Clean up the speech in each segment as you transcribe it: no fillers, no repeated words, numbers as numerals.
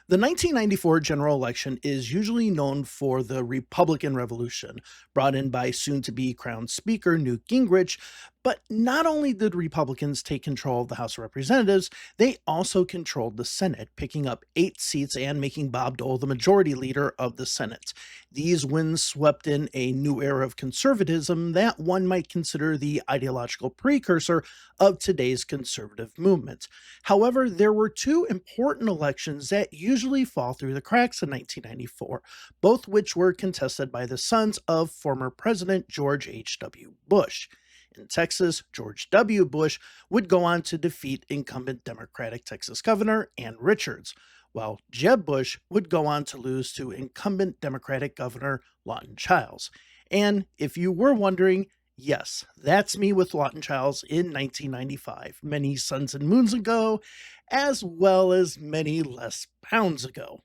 The 1994 general election is usually known for the Republican Revolution, brought in by soon to be crowned Speaker Newt Gingrich. But not only did Republicans take control of the House of Representatives, they also controlled the Senate, picking up 8 seats and making Bob Dole the majority leader of the Senate. These wins swept in a new era of conservatism that one might consider the ideological precursor of today's conservative movement. However, there were two important elections that usually fall through the cracks in 1994, both which were contested by the sons of former President George H.W. Bush. In Texas, George W. Bush would go on to defeat incumbent Democratic Texas Governor Ann Richards, while Jeb Bush would go on to lose to incumbent Democratic Governor Lawton Chiles. And if you were wondering, yes, that's me with Lawton Chiles in 1995, many suns and moons ago, as well as many less pounds ago.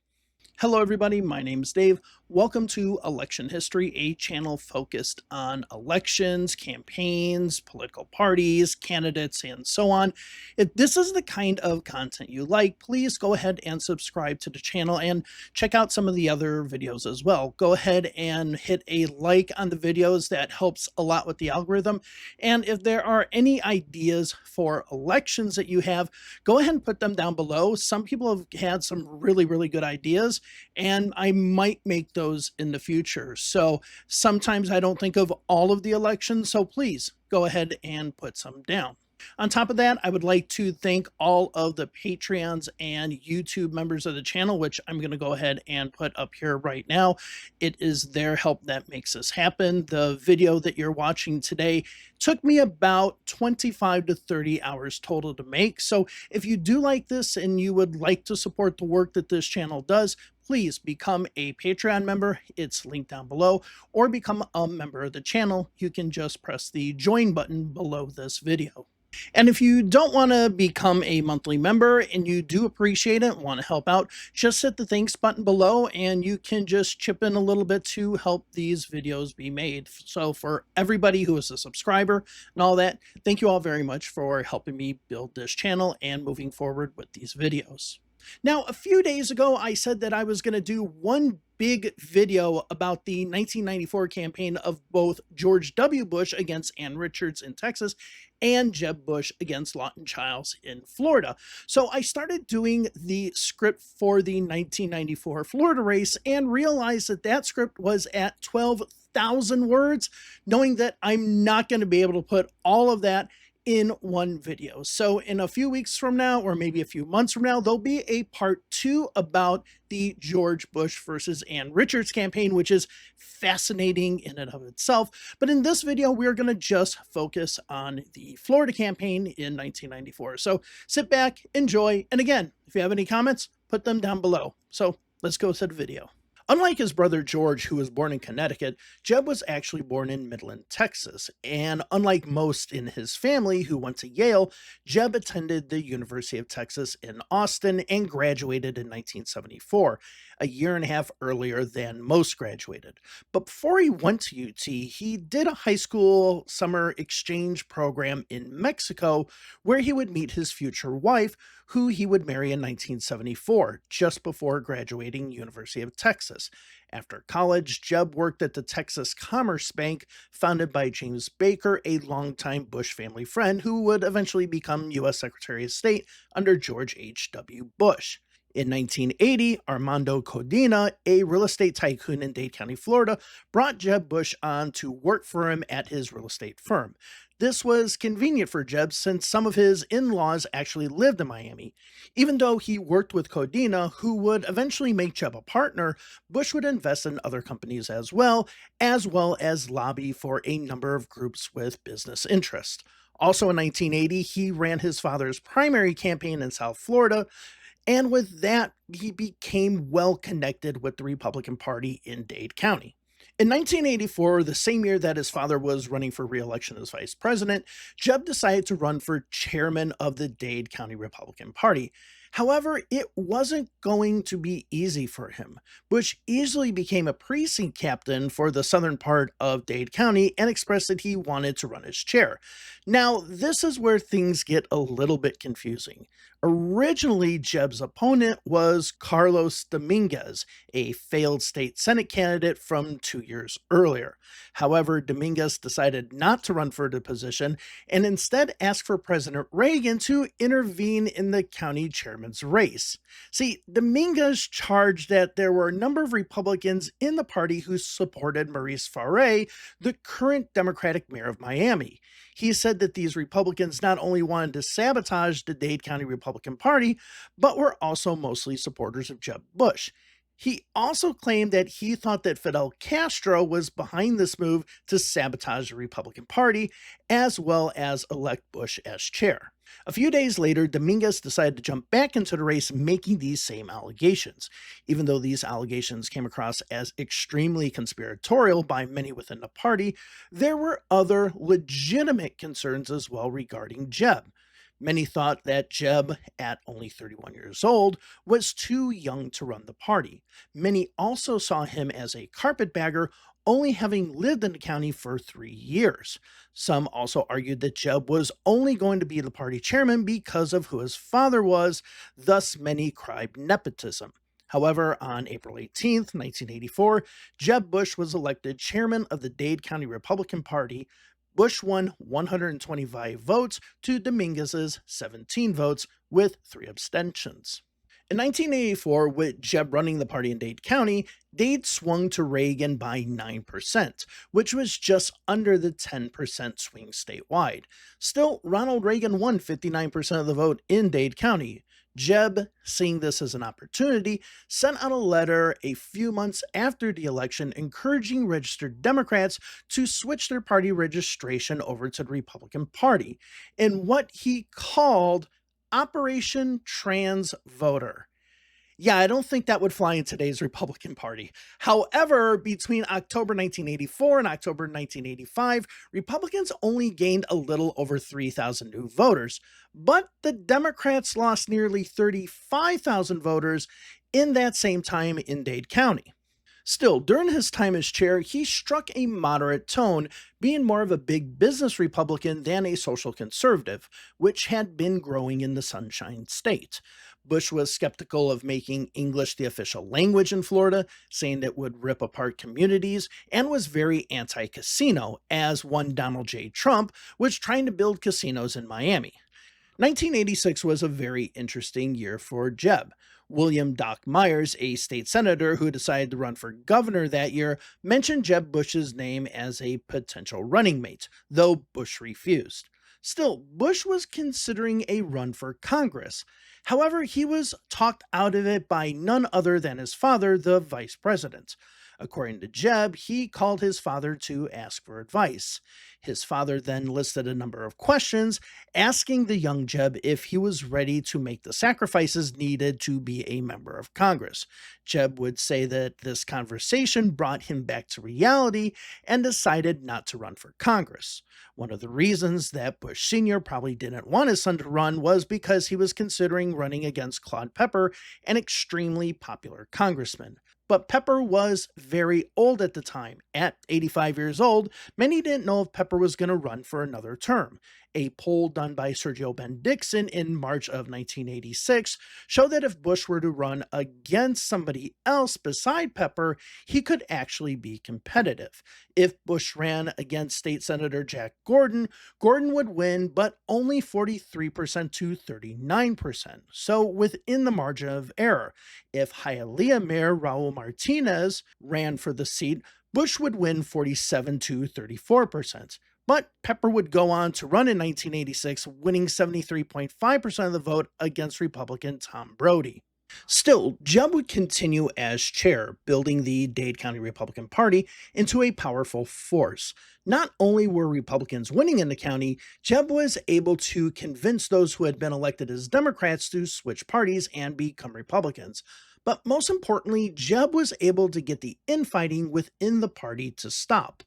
Hello, everybody. My name's Dave. Welcome to Election History, a channel focused on elections, campaigns, political parties, candidates, and so on. If this is the kind of content you like, please go ahead and subscribe to the channel and check out some of the other videos as well. Go ahead and hit a like on the videos. That helps a lot with the algorithm. And if there are any ideas for elections that you have, go ahead and put them down below. Some people have had some really good ideas, and I might make those in the future. So sometimes I don't think of all of the elections, so please go ahead and put some down. On top of that, I would like to thank all of the Patreons and YouTube members of the channel, which I'm going to go ahead and put up here right now. It is their help that makes this happen. The video that you're watching today took me about 25 to 30 hours total to make. So if you do like this and you would like to support the work that this channel does, please become a Patreon member. It's linked down below, or become a member of the channel. You can just press the join button below this video. And if you don't want to become a monthly member and you do appreciate it, want to help out, just hit the thanks button below and you can just chip in a little bit to help these videos be made. So for everybody who is a subscriber and all that, thank you all very much for helping me build this channel and moving forward with these videos. Now, a few days ago, I said that I was going to do one big video about the 1994 campaign of both George W. Bush against Ann Richards in Texas and Jeb Bush against Lawton Chiles in Florida. So I started doing the script for the 1994 Florida race and realized that that script was at 12,000 words, knowing that I'm not going to be able to put all of that in one video. So in a few weeks from now, or maybe a few months from now, there'll be a part 2 about the George Bush versus Ann Richards campaign, which is fascinating in and of itself. But in this video, we're going to just focus on the Florida campaign in 1994. So sit back, enjoy, and again, if you have any comments, put them down below. So let's go to the video. Unlike his brother George, who was born in Connecticut, Jeb was actually born in Midland, Texas. And unlike most in his family who went to Yale, Jeb attended the University of Texas in Austin and graduated in 1974, a year and a half earlier than most graduated. But before he went to UT, he did a high school summer exchange program in Mexico where he would meet his future wife, who he would marry in 1974, just before graduating University of Texas. After college, Jeb worked at the Texas Commerce Bank, founded by James Baker, a longtime Bush family friend who would eventually become U.S. Secretary of State under George H.W. Bush. In 1980, Armando Codina, a real estate tycoon in Dade County, Florida, brought Jeb Bush on to work for him at his real estate firm. This was convenient for Jeb since some of his in-laws actually lived in Miami. Even though he worked with Codina, who would eventually make Jeb a partner, Bush would invest in other companies as well as lobby for a number of groups with business interests. Also in 1980, he ran his father's primary campaign in South Florida, and with that, he became well connected with the Republican Party in Dade County. In 1984, the same year that his father was running for re-election as vice president, Jeb decided to run for chairman of the Dade County Republican Party. However, it wasn't going to be easy for him. Bush easily became a precinct captain for the southern part of Dade County and expressed that he wanted to run as chair. Now, this is where things get a little bit confusing. Originally, Jeb's opponent was Carlos Dominguez, a failed state Senate candidate from 2 years earlier. However, Dominguez decided not to run for the position and instead asked for President Reagan to intervene in the county chairman's race. See, Dominguez charged that there were a number of Republicans in the party who supported Maurice Farre, the current Democratic mayor of Miami. He said that these Republicans not only wanted to sabotage the Dade County Republican Party, but were also mostly supporters of Jeb Bush. He also claimed that he thought that Fidel Castro was behind this move to sabotage the Republican Party, as well as elect Bush as chair. A few days later, Dominguez decided to jump back into the race, making these same allegations. Even though these allegations came across as extremely conspiratorial by many within the party, there were other legitimate concerns as well regarding Jeb. Many thought that Jeb, at only 31 years old, was too young to run the party. Many also saw him as a carpetbagger, only having lived in the county for 3 years. Some also argued that Jeb was only going to be the party chairman because of who his father was, thus, many cried nepotism. However, on April 18th, 1984, Jeb Bush was elected chairman of the Dade County Republican Party. Bush won 125 votes to Dominguez's 17 votes, with 3 abstentions. In 1984, with Jeb running the party in Dade County, Dade swung to Reagan by 9%, which was just under the 10% swing statewide. Still, Ronald Reagan won 59% of the vote in Dade County. Jeb, seeing this as an opportunity, sent out a letter a few months after the election encouraging registered Democrats to switch their party registration over to the Republican Party in what he called Operation Trans Voter. Yeah, I don't think that would fly in today's Republican Party. However, between October 1984 and October 1985, Republicans only gained a little over 3,000 new voters, but the Democrats lost nearly 35,000 voters in that same time in Dade County. Still, during his time as chair, he struck a moderate tone, being more of a big business Republican than a social conservative, which had been growing in the Sunshine State. Bush was skeptical of making English the official language in Florida, saying it would rip apart communities, and was very anti casino, as one Donald J. Trump was trying to build casinos in Miami. 1986 was a very interesting year for Jeb. William Doc Myers, a state senator who decided to run for governor that year, mentioned Jeb Bush's name as a potential running mate, though Bush refused. Still, Bush was considering a run for Congress. However, he was talked out of it by none other than his father, the vice president. According to Jeb, he called his father to ask for advice. His father then listed a number of questions, asking the young Jeb if he was ready to make the sacrifices needed to be a member of Congress. Jeb would say that this conversation brought him back to reality and decided not to run for Congress. One of the reasons that Bush Sr. probably didn't want his son to run was because he was considering running against Claude Pepper, an extremely popular congressman. But Pepper was very old at the time. At 85 years old, many didn't know if Pepper was going to run for another term. A poll done by Sergio Ben Dixon in March of 1986 showed that if Bush were to run against somebody else beside Pepper, he could actually be competitive. If Bush ran against State Senator Jack Gordon, Gordon would win, but only 43% to 39%, so within the margin of error. If Hialeah Mayor Raul Martinez ran for the seat, Bush would win 47 to 34%. But Pepper would go on to run in 1986, winning 73.5% of the vote against Republican Tom Brody. Still, Jeb would continue as chair, building the Dade County Republican Party into a powerful force. Not only were Republicans winning in the county, Jeb was able to convince those who had been elected as Democrats to switch parties and become Republicans. But most importantly, Jeb was able to get the infighting within the party to stop.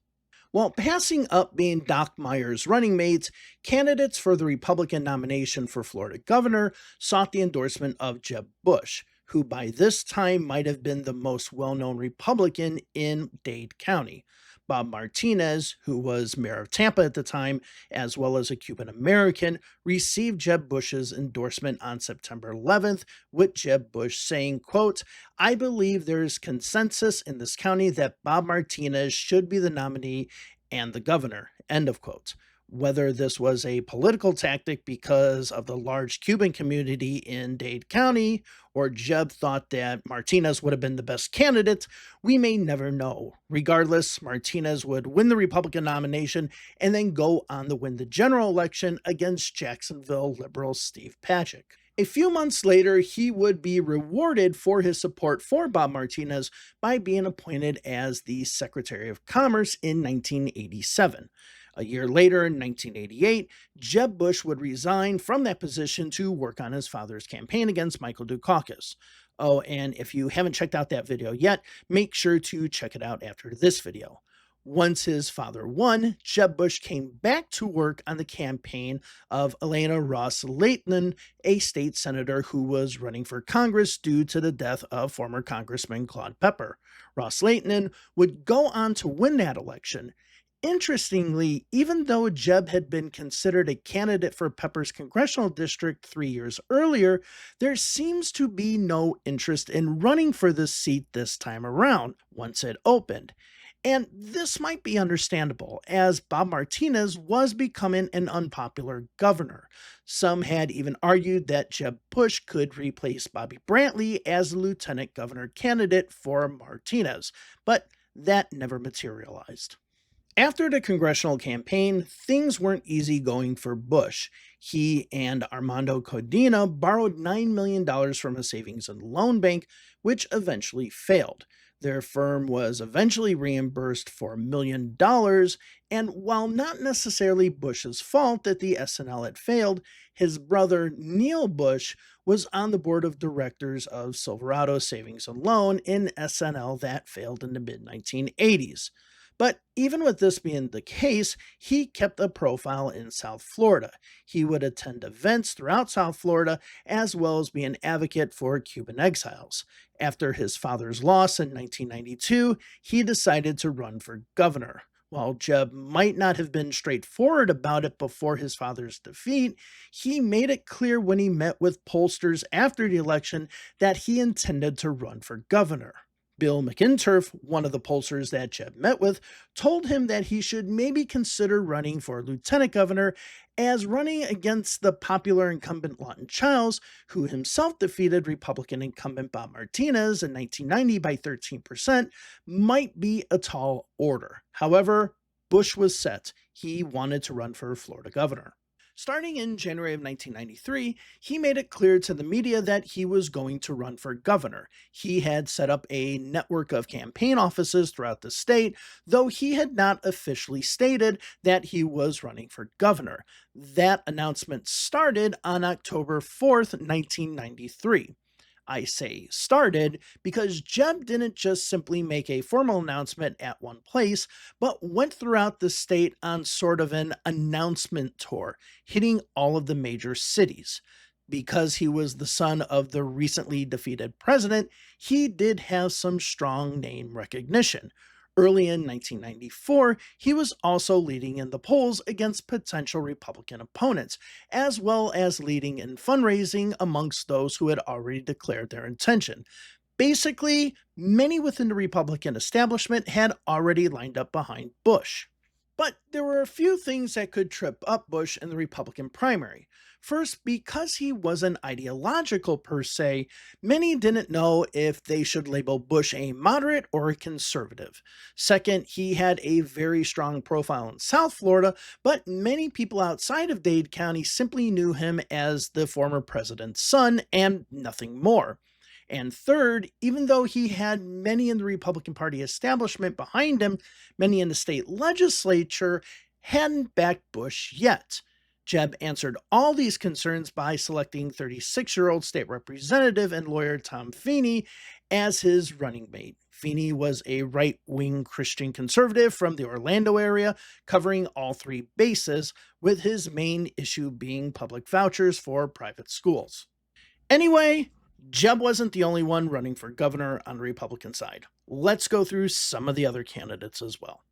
While passing up being Doc Myers' running mates, candidates for the Republican nomination for Florida governor sought the endorsement of Jeb Bush, who by this time might have been the most well-known Republican in Dade County. Bob Martinez, who was mayor of Tampa at the time, as well as a Cuban American, received Jeb Bush's endorsement on September 11th, with Jeb Bush saying, quote, "I believe there is consensus in this county that Bob Martinez should be the nominee and the governor," end of quote. Whether this was a political tactic because of the large Cuban community in Dade County, or Jeb thought that Martinez would have been the best candidate, we may never know. Regardless, Martinez would win the Republican nomination and then go on to win the general election against Jacksonville liberal Steve Patrick. A few months later, he would be rewarded for his support for Bob Martinez by being appointed as the Secretary of Commerce in 1987. A year later, in 1988, Jeb Bush would resign from that position to work on his father's campaign against Michael Dukakis. Oh, and if you haven't checked out that video yet, make sure to check it out after this video. Once his father won, Jeb Bush came back to work on the campaign of Elena Ross Lawton, a state senator who was running for Congress due to the death of former Congressman Claude Pepper. Ross Lawton would go on to win that election. Interestingly, even though Jeb had been considered a candidate for Pepper's congressional district 3 years earlier, there seems to be no interest in running for this seat this time around once it opened. And this might be understandable, as Bob Martinez was becoming an unpopular governor. Some had even argued that Jeb Bush could replace Bobby Brantley as the lieutenant governor candidate for Martinez, but that never materialized. After the congressional campaign, things weren't easy going for Bush. He and Armando Codina borrowed $9 million from a savings and loan bank, which eventually failed. Their firm was eventually reimbursed for $1 million, and while not necessarily Bush's fault that the S&L had failed, his brother Neil Bush was on the board of directors of Silverado Savings and Loan in S&L that failed in the mid 1980s. But even with this being the case, he kept a profile in South Florida. He would attend events throughout South Florida, as well as be an advocate for Cuban exiles. After his father's loss in 1992, he decided to run for governor. While Jeb might not have been straightforward about it before his father's defeat, he made it clear when he met with pollsters after the election that he intended to run for governor. Bill McInturff, one of the pollsters that Jeb met with, told him that he should maybe consider running for lieutenant governor, as running against the popular incumbent Lawton Chiles, who himself defeated Republican incumbent Bob Martinez in 1990 by 13%, might be a tall order. However, Bush was set. He wanted to run for Florida governor. Starting in January of 1993, he made it clear to the media that he was going to run for governor. He had set up a network of campaign offices throughout the state, though he had not officially stated that he was running for governor. That announcement started on October 4th, 1993. I say started because Jeb didn't just simply make a formal announcement at one place, but went throughout the state on sort of an announcement tour, hitting all of the major cities. Because he was the son of the recently defeated president, he did have some strong name recognition. Early in 1994, he was also leading in the polls against potential Republican opponents, as well as leading in fundraising amongst those who had already declared their intention. Basically, many within the Republican establishment had already lined up behind Bush. But there were a few things that could trip up Bush in the Republican primary. First, because he wasn't ideological per se, many didn't know if they should label Bush a moderate or a conservative. Second, he had a very strong profile in South Florida, but many people outside of Dade County simply knew him as the former president's son and nothing more. And third, even though he had many in the Republican Party establishment behind him, many in the state legislature hadn't backed Bush yet. Jeb answered all these concerns by selecting 36-year-old state representative and lawyer Tom Feeney as his running mate. Feeney was a right-wing Christian conservative from the Orlando area, covering all three bases, with his main issue being public vouchers for private schools. Anyway, Jeb wasn't the only one running for governor on the Republican side. Let's go through some of the other candidates as well.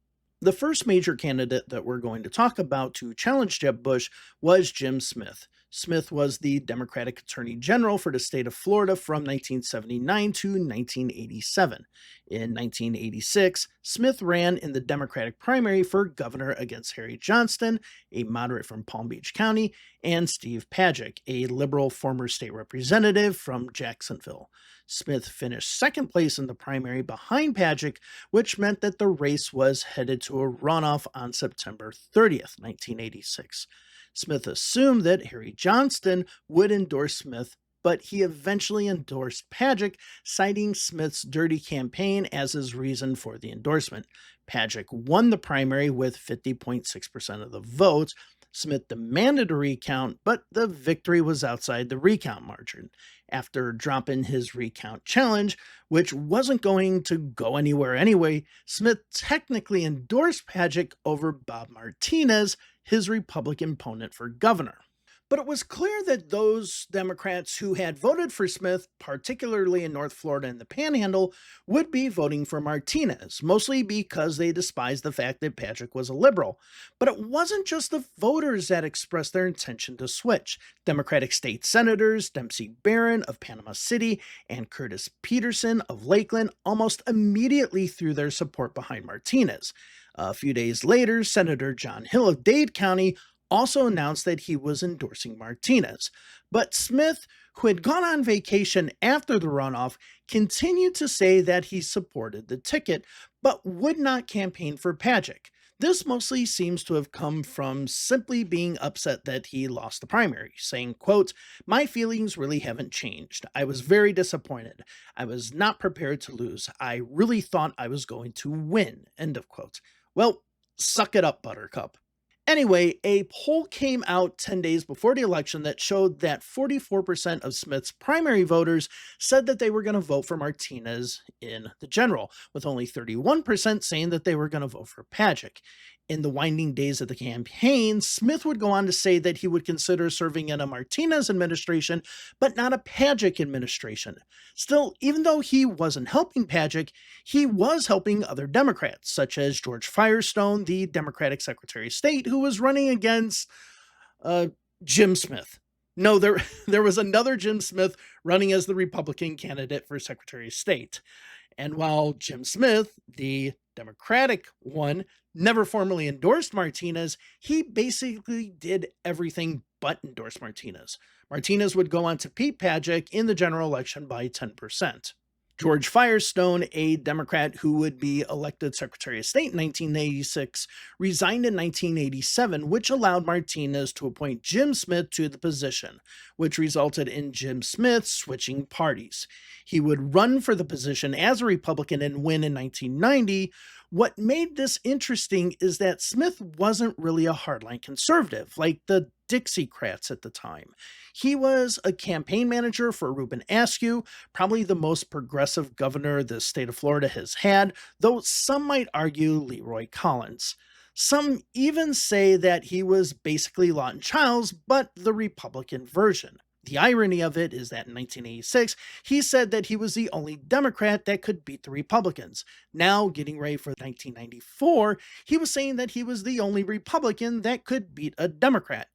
The first major candidate that we're going to talk about to challenge Jeb Bush was Jim Smith. Smith was the Democratic Attorney General for the state of Florida from 1979 to 1987. In 1986, Smith ran in the Democratic primary for governor against Harry Johnston, a moderate from Palm Beach County, and Steve Pajek, a liberal former state representative from Jacksonville. Smith finished second place in the primary behind Pajek, which meant that the race was headed to a runoff on September 30th, 1986. Smith assumed that Harry Johnston would endorse Smith, but he eventually endorsed Pajek, citing Smith's dirty campaign as his reason for the endorsement. Pajek won the primary with 50.6% of the votes. Smith demanded a recount, but the victory was outside the recount margin. After dropping his recount challenge, which wasn't going to go anywhere anyway, Smith technically endorsed Pajek over Bob Martinez, his Republican opponent for governor. But it was clear that those Democrats who had voted for Smith, particularly in North Florida and the Panhandle, would be voting for Martinez, mostly because they despised the fact that Patrick was a liberal. But it wasn't just the voters that expressed their intention to switch. Democratic state senators Dempsey Barron of Panama City and Curtis Peterson of Lakeland almost immediately threw their support behind Martinez. A few days later, Senator John Hill of Dade County also announced that he was endorsing Martinez. But Smith, who had gone on vacation after the runoff, continued to say that he supported the ticket, but would not campaign for Pajek. This mostly seems to have come from simply being upset that he lost the primary, saying, quote, "My feelings really haven't changed. I was very disappointed. I was not prepared to lose. I really thought I was going to win," end of quote. Well, suck it up, Buttercup. Anyway, a poll came out 10 days before the election that showed that 44% of Smith's primary voters said that they were going to vote for Martinez in the general, with only 31% saying that they were going to vote for Pajek. In the winding days of the campaign, Smith would go on to say that he would consider serving in a Martinez administration, but not a Pajek administration. Still, even though he wasn't helping Pajek, he was helping other Democrats, such as George Firestone, the Democratic Secretary of State, who was running against uh, Jim Smith. No, there was another Jim Smith running as the Republican candidate for Secretary of State. And while Jim Smith, the Democratic one, never formally endorsed Martinez, he basically did everything but endorse Martinez. Martinez would go on to beat Pajek in the general election by 10%. George Firestone, a Democrat who would be elected Secretary of State in 1986, resigned in 1987, which allowed Martinez to appoint Jim Smith to the position, which resulted in Jim Smith switching parties. He would run for the position as a Republican and win in 1990. What made this interesting is that Smith wasn't really a hardline conservative like the Dixiecrats at the time. He was a campaign manager for Reuben Askew, probably the most progressive governor the state of Florida has had, though some might argue Leroy Collins. Some even say that he was basically Lawton Chiles, but the Republican version. The irony of it is that in 1986, he said that he was the only Democrat that could beat the Republicans. Now, getting ready for 1994, he was saying that he was the only Republican that could beat a Democrat.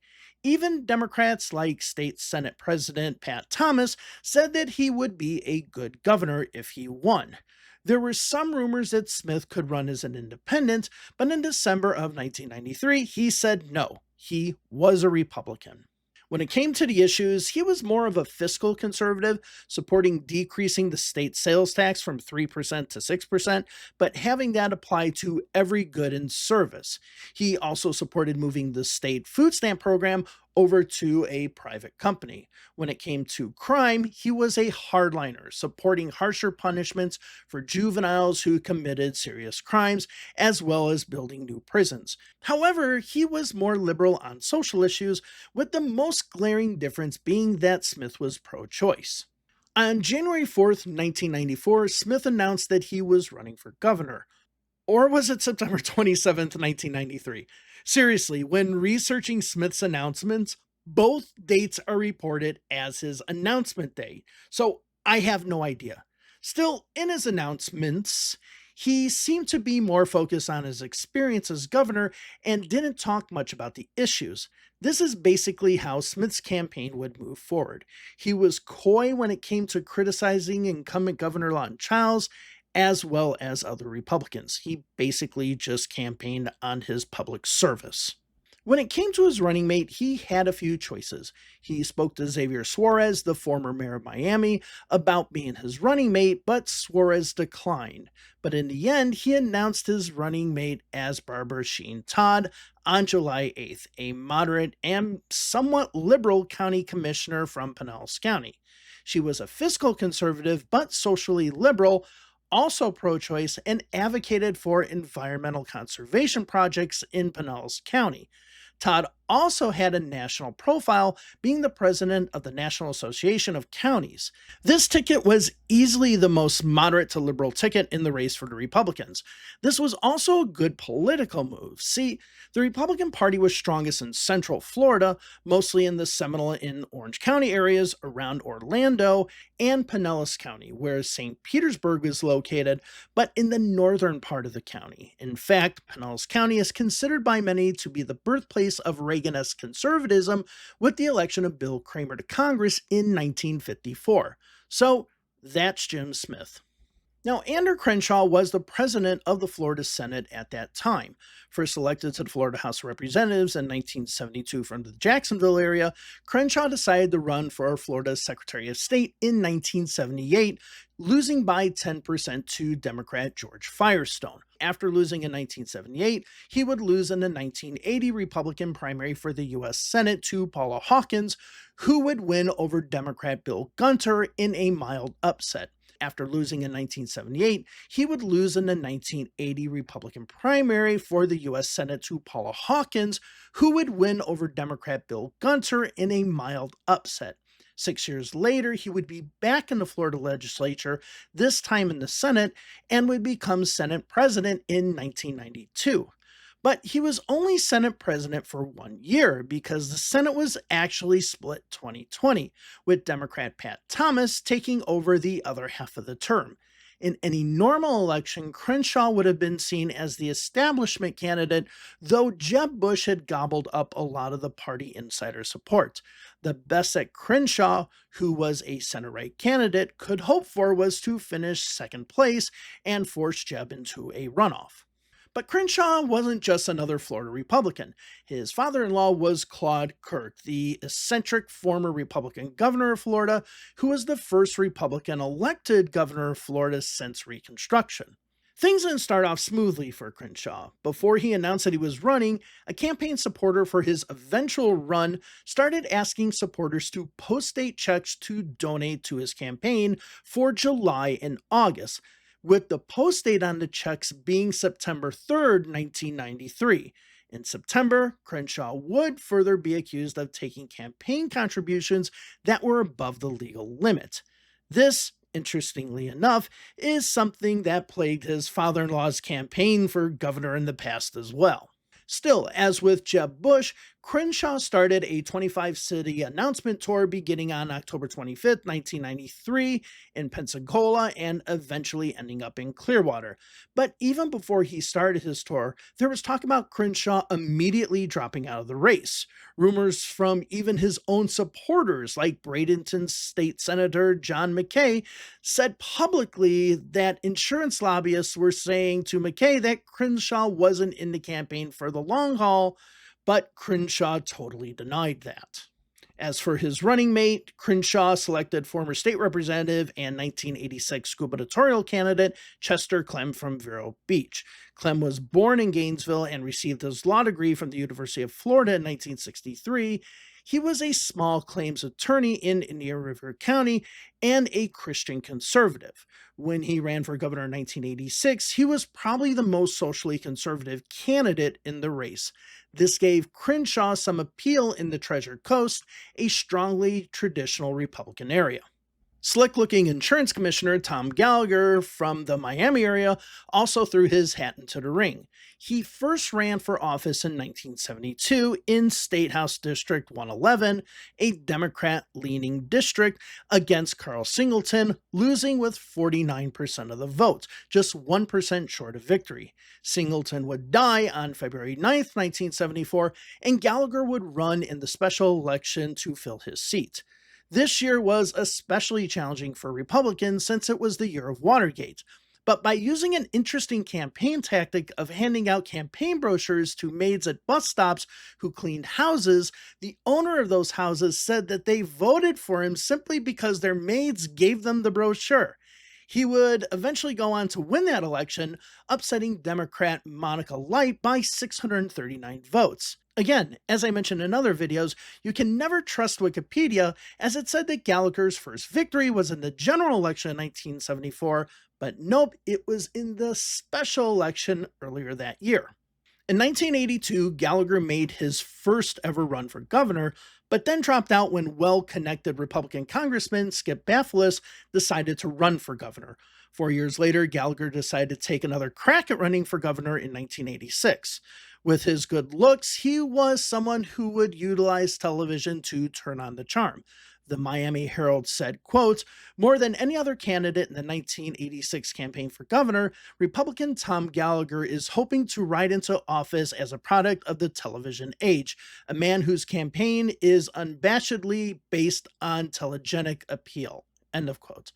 Even Democrats like State Senate President Pat Thomas said that he would be a good governor if he won. There were some rumors that Smith could run as an independent, but in December of 1993, he said no, he was a Republican. When it came to the issues, he was more of a fiscal conservative, supporting decreasing the state sales tax from 3% to 6%, but having that apply to every good and service. He also supported moving the state food stamp program over to a private company. When it came to crime, he was a hardliner, supporting harsher punishments for juveniles who committed serious crimes, as well as building new prisons. However, he was more liberal on social issues, with the most glaring difference being that Smith was pro-choice. On January 4th, 1994, Smith announced that he was running for governor. Or was it September 27th, 1993? Seriously, when researching Smith's announcements, both dates are reported as his announcement day, so I have no idea. Still, in his announcements, He seemed to be more focused on his experience as governor and didn't talk much about the issues. This is basically how Smith's campaign would move forward. He was coy when it came to criticizing incumbent Governor Lawton Chiles, as well as other Republicans. He basically just campaigned on his public service. When it came to his running mate, he had a few choices. He spoke to Xavier Suarez, the former mayor of Miami, about being his running mate, but Suarez declined. But in the end, he announced his running mate as Barbara Sheen Todd on July 8th, a moderate and somewhat liberal county commissioner from Pinellas County. She was a fiscal conservative but socially liberal, also pro choice, and advocated for environmental conservation projects in Pinellas County. Todd also had a national profile, being the president of the National Association of Counties. This ticket was easily the most moderate to liberal ticket in the race for the Republicans. This was also a good political move. See, the Republican Party was strongest in Central Florida, mostly in the Seminole and Orange County areas around Orlando and Pinellas County, where St. Petersburg is located, but in the northern part of the county. In fact, Pinellas County is considered by many to be the birthplace of Reagan-esque conservatism with the election of Bill Kramer to Congress in 1954. So that's Jim Smith. Now, Andrew Crenshaw was the president of the Florida Senate at that time. First elected to the Florida House of Representatives in 1972 from the Jacksonville area, Crenshaw decided to run for Florida Secretary of State in 1978, losing by 10% to Democrat George Firestone. After losing in 1978, he would lose in the 1980 Republican primary for the U.S. Senate to Paula Hawkins, who would win over Democrat Bill Gunter in a mild upset. After losing in 1978, he would lose in the 1980 Republican primary for the U.S. Senate to Paula Hawkins, who would win over Democrat Bill Gunter in a mild upset. 6 years later, he would be back in the Florida legislature, this time in the Senate, and would become Senate president in 1992. But he was only Senate president for 1 year because the Senate was actually split 2020, with Democrat Pat Thomas taking over the other half of the term. In any normal election, Crenshaw would have been seen as the establishment candidate, though Jeb Bush had gobbled up a lot of the party insider support. The best that Crenshaw, who was a center-right candidate, could hope for was to finish second place and force Jeb into a runoff. But Crenshaw wasn't just another Florida Republican. His father-in-law was Claude Kirk, the eccentric former Republican governor of Florida, who was the first Republican elected governor of Florida since Reconstruction. Things didn't start off smoothly for Crenshaw. Before he announced that he was running, a campaign supporter for his eventual run started asking supporters to post-date checks to donate to his campaign for July and August, with the post date on the checks being September 3rd, 1993. In September, Crenshaw would further be accused of taking campaign contributions that were above the legal limit. This, interestingly enough, is something that plagued his father-in-law's campaign for governor in the past as well. Still, as with Jeb Bush, Crenshaw started a 25-city announcement tour beginning on October 25th, 1993 in Pensacola and eventually ending up in Clearwater. But even before he started his tour, there was talk about Crenshaw immediately dropping out of the race. Rumors from even his own supporters, like Bradenton State Senator John McKay, said publicly that insurance lobbyists were saying to McKay that Crenshaw wasn't in the campaign for the long haul, but Crenshaw totally denied that. As for his running mate, Crenshaw selected former state representative and 1986 gubernatorial candidate Chester Clem from Vero Beach. Clem was born in Gainesville and received his law degree from the University of Florida in 1963. He was a small claims attorney in Indian River County and a Christian conservative. When he ran for governor in 1986, he was probably the most socially conservative candidate in the race. This gave Crenshaw some appeal in the Treasure Coast, a strongly traditional Republican area. Slick-looking insurance commissioner Tom Gallagher from the Miami area also threw his hat into the ring. He first ran for office in 1972 in State House District 111, a Democrat-leaning district, against Carl Singleton, losing with 49% of the vote, just 1% short of victory. Singleton would die on February 9th, 1974, and Gallagher would run in the special election to fill his seat. This year was especially challenging for Republicans since it was the year of Watergate. But by using an interesting campaign tactic of handing out campaign brochures to maids at bus stops who cleaned houses, the owner of those houses said that they voted for him simply because their maids gave them the brochure. He would eventually go on to win that election, upsetting Democrat Monica Light by 639 votes. Again, as I mentioned in other videos, you can never trust Wikipedia, as it said that Gallagher's first victory was in the general election in 1974, but nope, it was in the special election earlier that year. In 1982, Gallagher made his first ever run for governor, but then dropped out when well-connected Republican Congressman Skip Bafilis decided to run for governor. 4 years later, Gallagher decided to take another crack at running for governor in 1986. With his good looks, he was someone who would utilize television to turn on the charm. The Miami Herald said, quote, "More than any other candidate in the 1986 campaign for governor, Republican Tom Gallagher is hoping to ride into office as a product of the television age, a man whose campaign is unabashedly based on telegenic appeal." End of quote.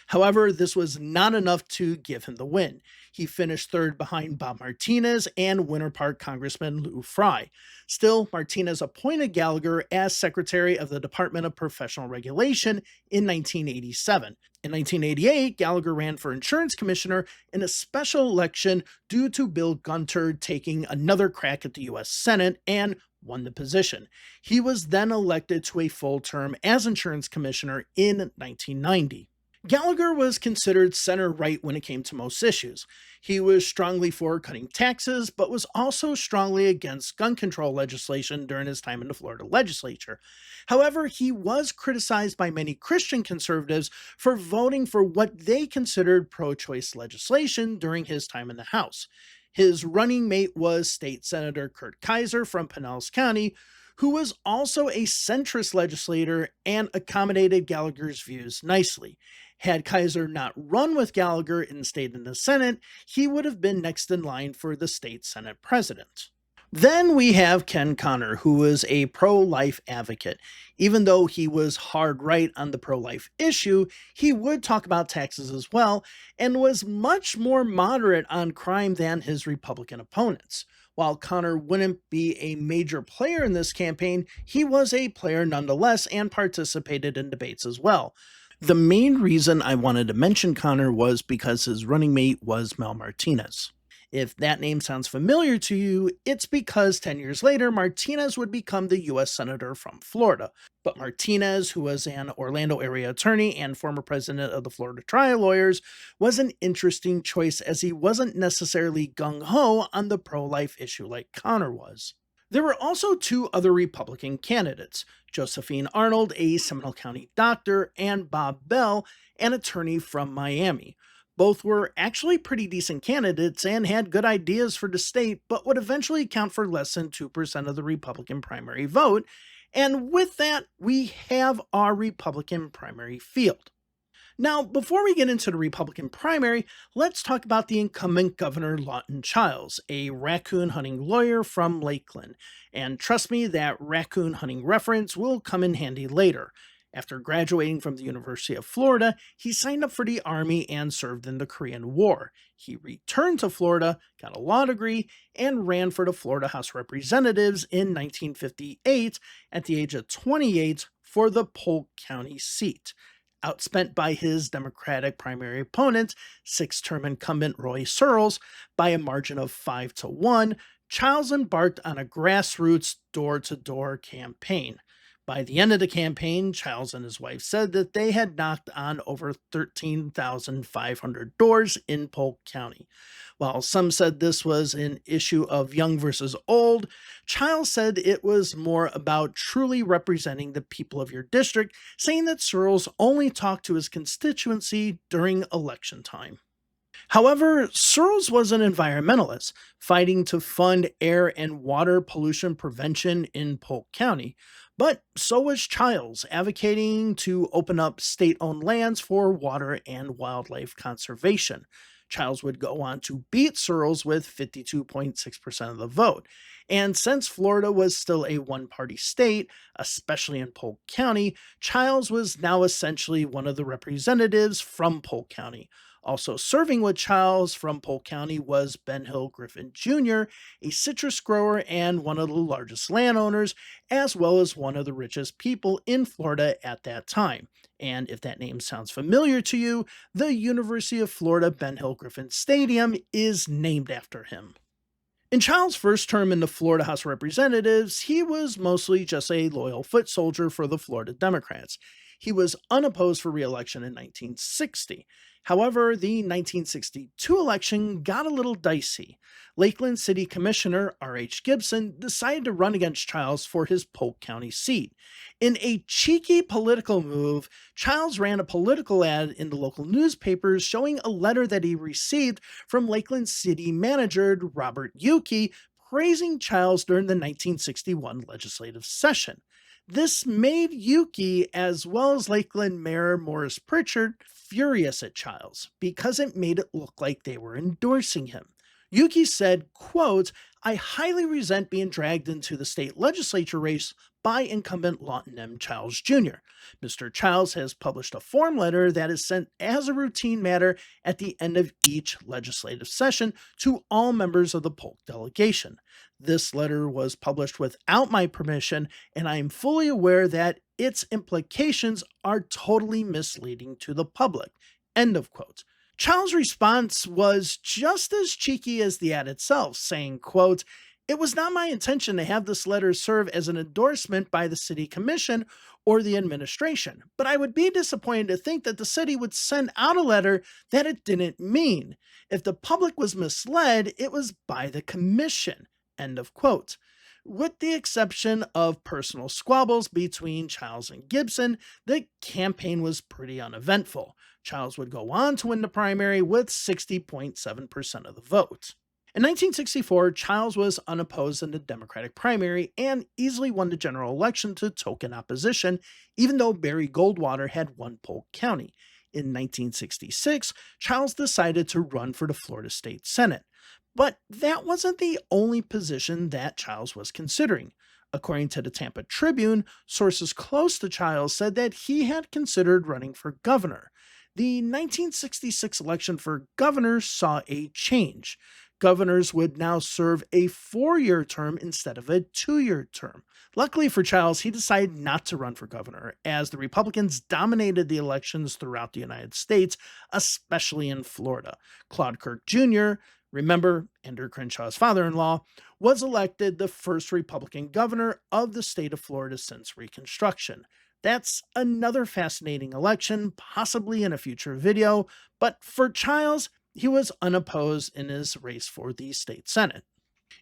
However, this was not enough to give him the win. He finished third behind Bob Martinez and Winter Park Congressman Lou Fry. Still, Martinez appointed Gallagher as Secretary of the Department of Professional Regulation in 1987. In 1988, Gallagher ran for Insurance Commissioner in a special election due to Bill Gunter taking another crack at the U.S. Senate and won the position. He was then elected to a full term as Insurance Commissioner in 1990. Gallagher was considered center-right when it came to most issues. He was strongly for cutting taxes, but was also strongly against gun control legislation during his time in the Florida legislature. However, he was criticized by many Christian conservatives for voting for what they considered pro-choice legislation during his time in the House. His running mate was State Senator Kurt Kaiser from Pinellas County, who was also a centrist legislator and accommodated Gallagher's views nicely. Had Kaiser not run with Gallagher and stayed in the Senate, he would have been next in line for the state Senate president. Then we have Ken Connor, who was a pro-life advocate. Even though he was hard right on the pro-life issue, he would talk about taxes as well, and was much more moderate on crime than his Republican opponents. While Connor wouldn't be a major player in this campaign, he was a player nonetheless and participated in debates as well. The main reason I wanted to mention Connor was because his running mate was Mel Martinez. If that name sounds familiar to you, it's because 10 years later, Martinez would become the U.S. Senator from Florida. But Martinez, who was an Orlando area attorney and former president of the Florida Trial Lawyers, was an interesting choice as he wasn't necessarily gung-ho on the pro-life issue like Connor was. There were also two other Republican candidates, Josephine Arnold, a Seminole County doctor, and Bob Bell, an attorney from Miami. Both were actually pretty decent candidates and had good ideas for the state, but would eventually count for less than 2% of the Republican primary vote. And with that, we have our Republican primary field. Now, before we get into the Republican primary, let's talk about the incumbent Governor Lawton Chiles, a raccoon hunting lawyer from Lakeland. And trust me, that raccoon hunting reference will come in handy later. After graduating from the University of Florida, he signed up for the Army and served in the Korean War. He returned to Florida, got a law degree, and ran for the Florida House of Representatives in 1958 at the age of 28 for the Polk County seat. Outspent by his Democratic primary opponent, six-term incumbent Roy Searles, by a margin of 5-1, Chiles embarked on a grassroots door-to-door campaign. By the end of the campaign, Chiles and his wife said that they had knocked on over 13,500 doors in Polk County. While some said this was an issue of young versus old, Chiles said it was more about truly representing the people of your district, saying that Searles only talked to his constituency during election time. However, Searles was an environmentalist, fighting to fund air and water pollution prevention in Polk County. But so was Chiles, advocating to open up state owned lands for water and wildlife conservation. Chiles would go on to beat Searles with 52.6% of the vote. And since Florida was still a one party state, especially in Polk County, Chiles was now essentially one of the representatives from Polk County. Also serving with Chiles from Polk County was Ben Hill Griffin Jr., a citrus grower and one of the largest landowners, as well as one of the richest people in Florida at that time. And if that name sounds familiar to you, the University of Florida Ben Hill Griffin Stadium is named after him. In Child's first term in the Florida House of Representatives, he was mostly just a loyal foot soldier for the Florida Democrats. He was unopposed for re-election in 1960. However, the 1962 election got a little dicey. Lakeland City Commissioner R.H. Gibson decided to run against Chiles for his Polk County seat. In a cheeky political move, Chiles ran a political ad in the local newspapers showing a letter that he received from Lakeland City Manager Robert Yuki praising Chiles during the 1961 legislative session. This made Yuki, as well as Lakeland Mayor Morris Pritchard, furious at Chiles because it made it look like they were endorsing him. Yuki said, quote, "I highly resent being dragged into the state legislature race by incumbent Lawton M. Chiles Jr. Mr. Chiles has published a form letter that is sent as a routine matter at the end of each legislative session to all members of the Polk delegation. This letter was published without my permission, and I am fully aware that its implications are totally misleading to the public." End of quote. Chiles' response was just as cheeky as the ad itself, saying, quote, "It was not my intention to have this letter serve as an endorsement by the city commission or the administration, but I would be disappointed to think that the city would send out a letter that it didn't mean. If the public was misled, it was by the commission." End of quote. With the exception of personal squabbles between Chiles and Gibson, the campaign was pretty uneventful. Chiles would go on to win the primary with 60.7% of the vote. In 1964, Chiles was unopposed in the Democratic primary and easily won the general election to token opposition, even though Barry Goldwater had won Polk County. In 1966, Chiles decided to run for the Florida State Senate. But that wasn't the only position that Chiles was considering. According to the Tampa Tribune, sources close to Chiles said that he had considered running for governor. The 1966 election for governor saw a change. Governors would now serve a 4-year term instead of a 2-year term. Luckily for Chiles, he decided not to run for governor, as the Republicans dominated the elections throughout the United States, especially in Florida. Claude Kirk Jr., remember, Andrew Crenshaw's father-in-law, was elected the first Republican governor of the state of Florida since Reconstruction. That's another fascinating election, possibly in a future video, but for Chiles, he was unopposed in his race for the state senate.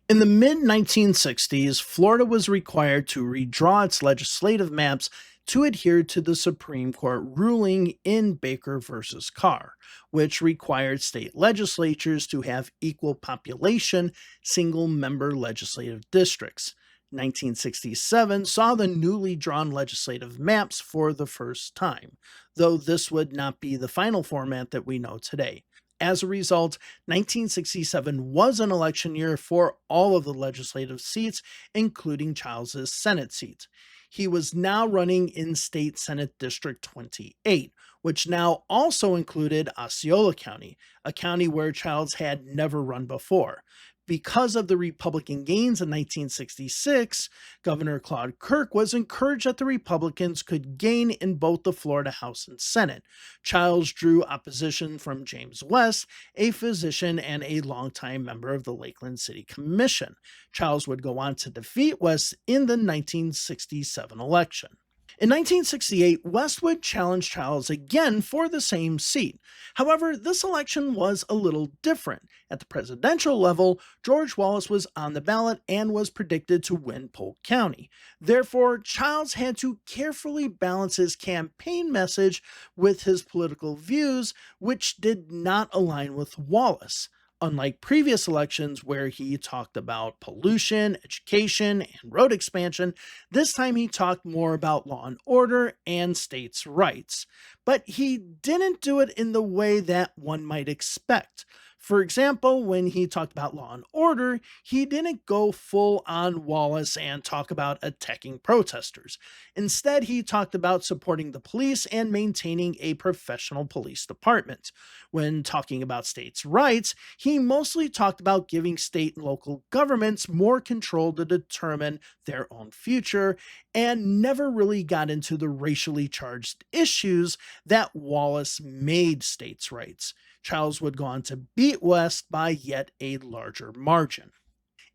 In the mid-1960s, Florida was required to redraw its legislative maps to adhere to the Supreme Court ruling in Baker versus Carr, which required state legislatures to have equal population, single-member legislative districts. 1967 saw the newly drawn legislative maps for the first time, though this would not be the final format that we know today. As a result, 1967 was an election year for all of the legislative seats, including Chiles's Senate seat. He was now running in State Senate District 28, which now also included Osceola County, a county where Chiles had never run before. Because of the Republican gains in 1966, Governor Claude Kirk was encouraged that the Republicans could gain in both the Florida House and Senate. Chiles drew opposition from James West, a physician and a longtime member of the Lakeland City Commission. Chiles would go on to defeat West in the 1967 election. In 1968, West would challenge Chiles again for the same seat. However, this election was a little different. At the presidential level, George Wallace was on the ballot and was predicted to win Polk County. Therefore, Chiles had to carefully balance his campaign message with his political views, which did not align with Wallace. Unlike previous elections where he talked about pollution, education, and road expansion, this time he talked more about law and order and states' rights. But he didn't do it in the way that one might expect. For example, when he talked about law and order, he didn't go full on Wallace and talk about attacking protesters. Instead, he talked about supporting the police and maintaining a professional police department. When talking about states' rights, he mostly talked about giving state and local governments more control to determine their own future, and never really got into the racially charged issues that Wallace made states' rights. Chiles would go on to beat West by yet a larger margin.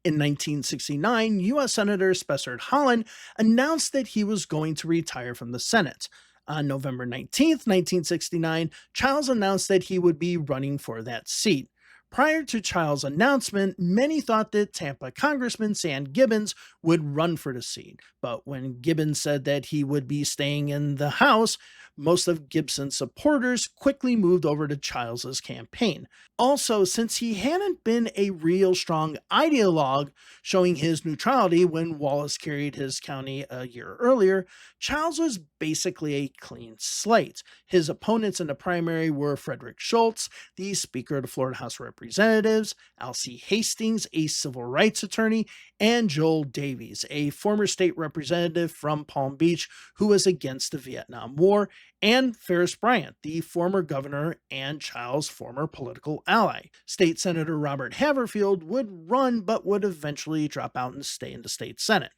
In 1969, U.S. Senator Spencer Holland announced that he was going to retire from the Senate. On November 19th, 1969, Chiles announced that he would be running for that seat. Prior to Chiles' announcement, many thought that Tampa Congressman Sam Gibbons would run for the seat. But when Gibbons said that he would be staying in the House, most of Gibson's supporters quickly moved over to Chiles' campaign. Also, since he hadn't been a real strong ideologue, showing his neutrality when Wallace carried his county a year earlier, Chiles was basically a clean slate. His opponents in the primary were Frederick Schultz, the Speaker of the Florida House of Representatives, Alcee Hastings, a civil rights attorney, and Joel Davies, a former state representative from Palm Beach who was against the Vietnam War, and Ferris Bryant, the former governor and Chiles' former political ally. State Senator Robert Haverfield would run but would eventually drop out and stay in the state Senate.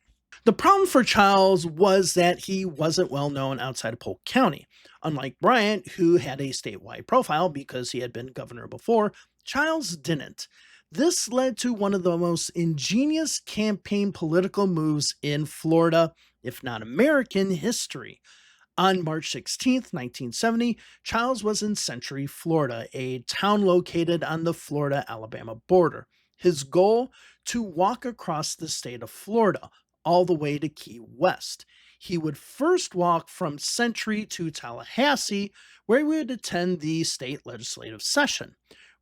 The problem for Chiles was that he wasn't well known outside of Polk County. Unlike Bryant, who had a statewide profile because he had been governor before, Chiles didn't. This led to one of the most ingenious campaign political moves in Florida, if not American, history. On March 16th, 1970, Chiles was in Century, Florida, a town located on the Florida-Alabama border. His goal? To walk across the state of Florida, all the way to Key West. He would first walk from Century to Tallahassee, where he would attend the state legislative session.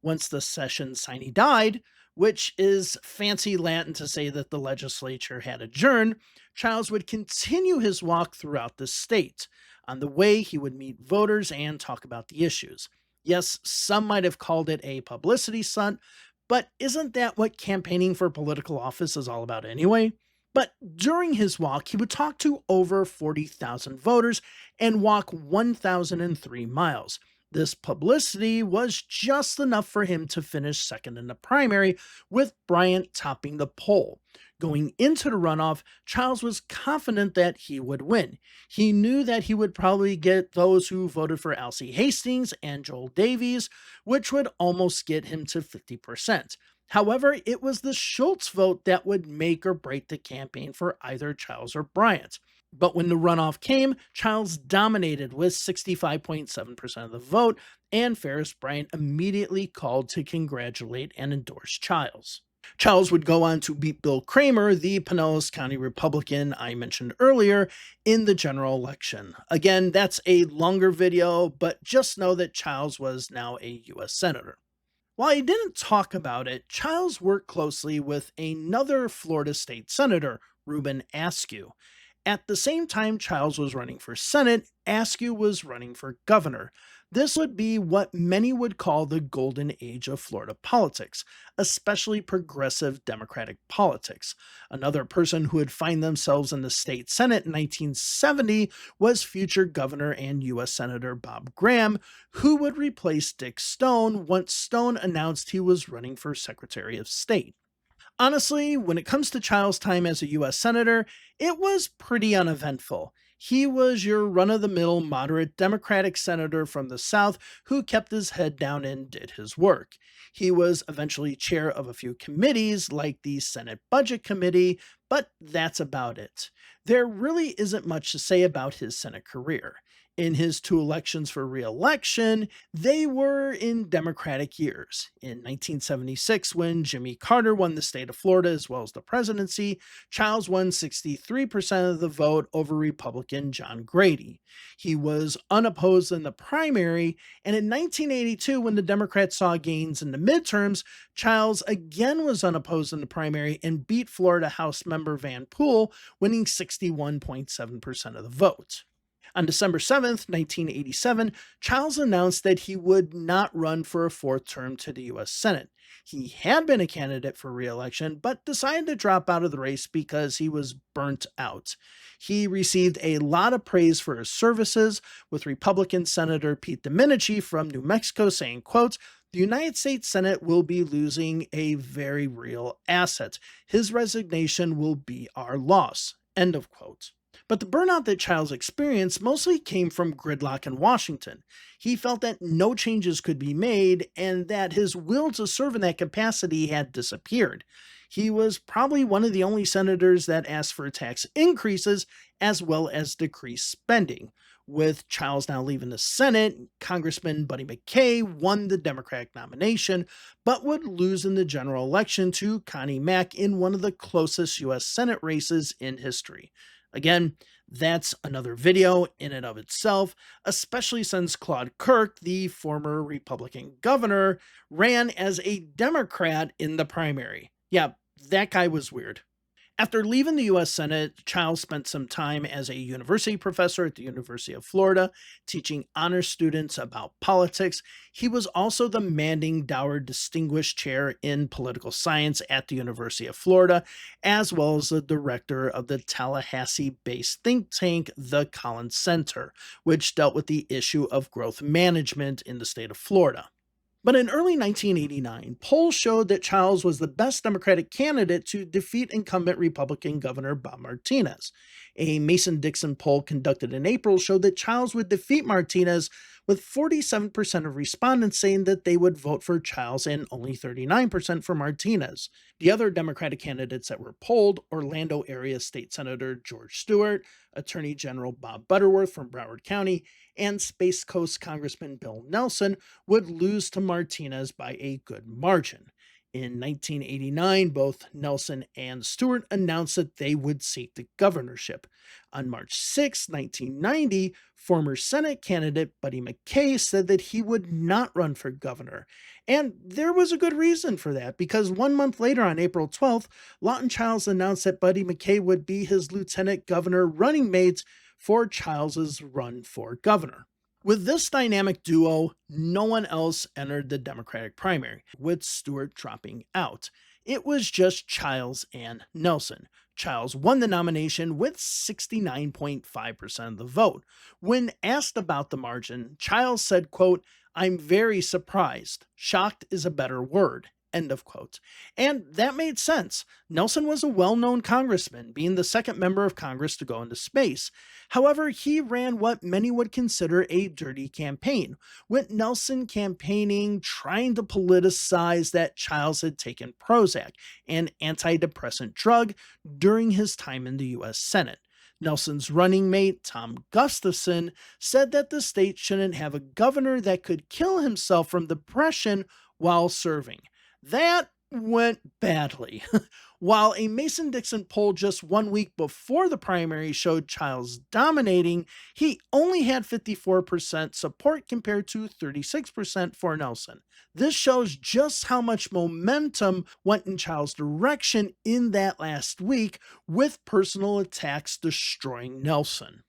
Once the session sine died, which is fancy Latin to say that the legislature had adjourned, Chiles would continue his walk throughout the state. On the way, he would meet voters and talk about the issues. Yes, some might have called it a publicity stunt, but isn't that what campaigning for political office is all about anyway? But during his walk, he would talk to over 40,000 voters and walk 1,003 miles. This publicity was just enough for him to finish second in the primary, with Bryant topping the poll. Going into the runoff, Chiles was confident that he would win. He knew that he would probably get those who voted for Alcee Hastings and Joel Davies, which would almost get him to 50%. However, it was the Schultz vote that would make or break the campaign for either Chiles or Bryant. But when the runoff came, Chiles dominated with 65.7% of the vote, and Ferris Bryant immediately called to congratulate and endorse Chiles. Chiles would go on to beat Bill Kramer, the Pinellas County Republican I mentioned earlier, in the general election. Again, that's a longer video, but just know that Chiles was now a U.S. Senator. While he didn't talk about it, Chiles worked closely with another Florida state senator, Reuben Askew. At the same time Chiles was running for Senate, Askew was running for governor. This would be what many would call the golden age of Florida politics, especially progressive Democratic politics. Another person who would find themselves in the state Senate in 1970 was future Governor and U.S. Senator Bob Graham, who would replace Dick Stone once Stone announced he was running for Secretary of State. Honestly, when it comes to Child's time as a U.S. Senator, it was pretty uneventful. He was your run of the mill, moderate Democratic senator from the South who kept his head down and did his work. He was eventually chair of a few committees, like the Senate Budget Committee, but that's about it. There really isn't much to say about his Senate career. In his two elections for re election, they were in Democratic years. In 1976, when Jimmy Carter won the state of Florida as well as the presidency, Chiles won 63% of the vote over Republican John Grady. He was unopposed in the primary, and in 1982, when the Democrats saw gains in the midterms, Chiles again was unopposed in the primary and beat Florida House member Van Poole, winning 61.7% of the vote. On December 7th, 1987, Chiles announced that he would not run for a fourth term to the U.S. Senate. He had been a candidate for re election, but decided to drop out of the race because he was burnt out. He received a lot of praise for his services, with Republican Senator Pete Domenici from New Mexico saying, quote, "The United States Senate will be losing a very real asset. His resignation will be our loss." End of quote. But the burnout that Chiles experienced mostly came from gridlock in Washington. He felt that no changes could be made and that his will to serve in that capacity had disappeared. He was probably one of the only senators that asked for tax increases as well as decreased spending. With Chiles now leaving the Senate, Congressman Buddy McKay won the Democratic nomination, but would lose in the general election to Connie Mack in one of the closest U.S. Senate races in history. Again, that's another video in and of itself, especially since Claude Kirk, the former Republican governor, ran as a Democrat in the primary. Yeah, that guy was weird. After leaving the U.S. Senate, Chiles spent some time as a university professor at the University of Florida, teaching honor students about politics. He was also the Manning Dower Distinguished Chair in Political Science at the University of Florida, as well as the director of the Tallahassee-based think tank, the Collins Center, which dealt with the issue of growth management in the state of Florida. But in early 1989, polls showed that Chiles was the best Democratic candidate to defeat incumbent Republican Governor Bob Martinez. A Mason-Dixon poll conducted in April showed that Chiles would defeat Martinez, with 47% of respondents saying that they would vote for Chiles and only 39% for Martinez. The other Democratic candidates that were polled, Orlando area State Senator George Stewart, Attorney General Bob Butterworth from Broward County, and Space Coast Congressman Bill Nelson, would lose to Martinez by a good margin. In 1989, both Nelson and Stewart announced that they would seek the governorship. On March 6, 1990, former Senate candidate Buddy McKay said that he would not run for governor. And there was a good reason for that, because 1 month later, on April 12th, Lawton Chiles announced that Buddy McKay would be his lieutenant governor running mate for Chiles's run for governor. With this dynamic duo, no one else entered the Democratic primary, with Stewart dropping out. It was just Chiles and Nelson. Chiles won the nomination with 69.5% of the vote. When asked about the margin, Chiles said, quote, "I'm very surprised. Shocked is a better word." End of quote. And that made sense. Nelson was a well-known congressman, being the second member of Congress to go into space. However, he ran what many would consider a dirty campaign, with Nelson campaigning trying to politicize that Chiles had taken Prozac, an antidepressant drug, during his time in the U.S. Senate. Nelson's running mate, Tom Gustafson, said that the state shouldn't have a governor that could kill himself from depression while serving. That went badly. While a Mason-Dixon poll just 1 week before the primary showed Chiles dominating, he only had 54% support compared to 36% for Nelson. This shows just how much momentum went in Chiles' direction in that last week, with personal attacks destroying Nelson.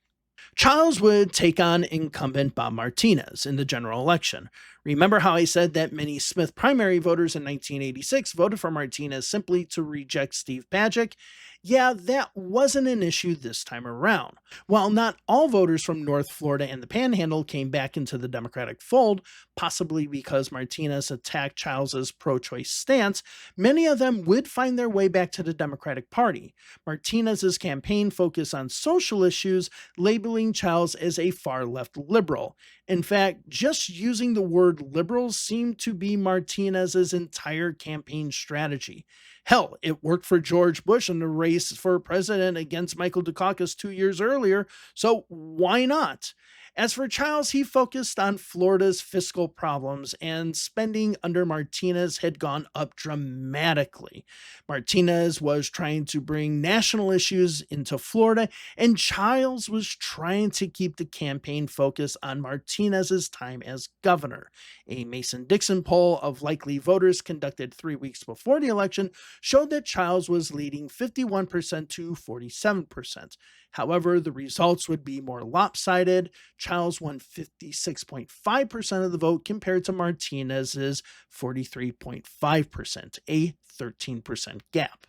Chiles would take on incumbent Bob Martinez in the general election. Remember how I said that many Smith primary voters in 1986 voted for Martinez simply to reject Steve Pagic? Yeah, that wasn't an issue this time around. While not all voters from North Florida and the Panhandle came back into the Democratic fold, possibly because Martinez attacked Chiles's pro-choice stance, many of them would find their way back to the Democratic Party. Martinez's campaign focused on social issues, labeling Chiles as a far left liberal. In fact, just using the word liberal seemed to be Martinez's entire campaign strategy. Hell, it worked for George Bush in the race for president against Michael Dukakis 2 years earlier, so why not? As for Chiles, he focused on Florida's fiscal problems, and spending under Martinez had gone up dramatically. Martinez was trying to bring national issues into Florida, and Chiles was trying to keep the campaign focused on Martinez's time as governor. A Mason-Dixon poll of likely voters conducted 3 weeks before the election showed that Chiles was leading 51% to 47%. However, the results would be more lopsided. Chiles won 56.5% of the vote compared to Martinez's 43.5%, a 13% gap.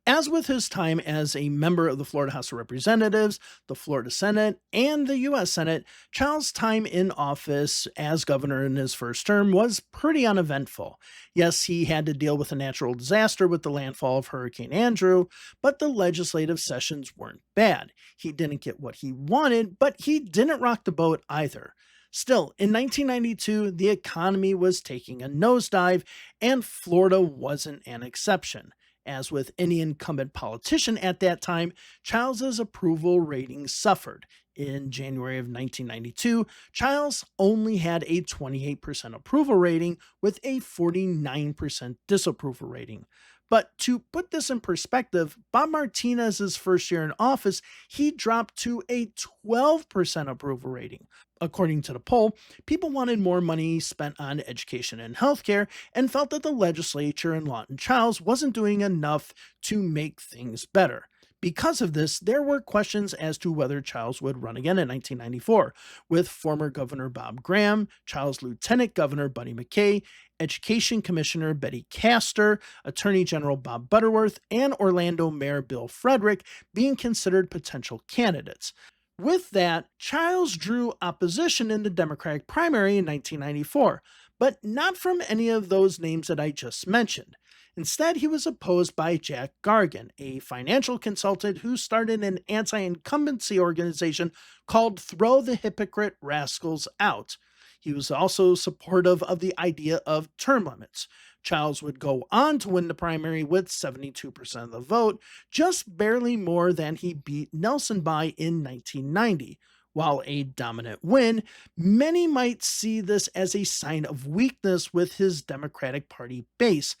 As with his time as a member of the Florida House of Representatives, the Florida Senate, and the U.S. Senate, Chiles' time in office as governor in his first term was pretty uneventful. Yes, he had to deal with a natural disaster with the landfall of Hurricane Andrew, but the legislative sessions weren't bad. He didn't get what he wanted, but he didn't rock the boat either. Still, in 1992, the economy was taking a nosedive, and Florida wasn't an exception. As with any incumbent politician at that time, Chiles's approval rating suffered. In January of 1992, Chiles only had a 28% approval rating with a 49% disapproval rating. But to put this in perspective, Bob Martinez's first year in office, he dropped to a 12% approval rating. According to the poll, people wanted more money spent on education and healthcare and felt that the legislature and Lawton Chiles wasn't doing enough to make things better. Because of this, there were questions as to whether Chiles would run again in 1994, with former Governor Bob Graham, Chiles Lieutenant Governor Buddy McKay, Education Commissioner Betty Castor, Attorney General Bob Butterworth, and Orlando Mayor Bill Frederick being considered potential candidates. With that, Chiles drew opposition in the Democratic primary in 1994, but not from any of those names that I just mentioned. Instead, he was opposed by Jack Gargan, a financial consultant who started an anti-incumbency organization called Throw the Hypocrite Rascals Out. He was also supportive of the idea of term limits. Chiles would go on to win the primary with 72% of the vote, just barely more than he beat Nelson by in 1990. While a dominant win, many might see this as a sign of weakness with his Democratic Party base.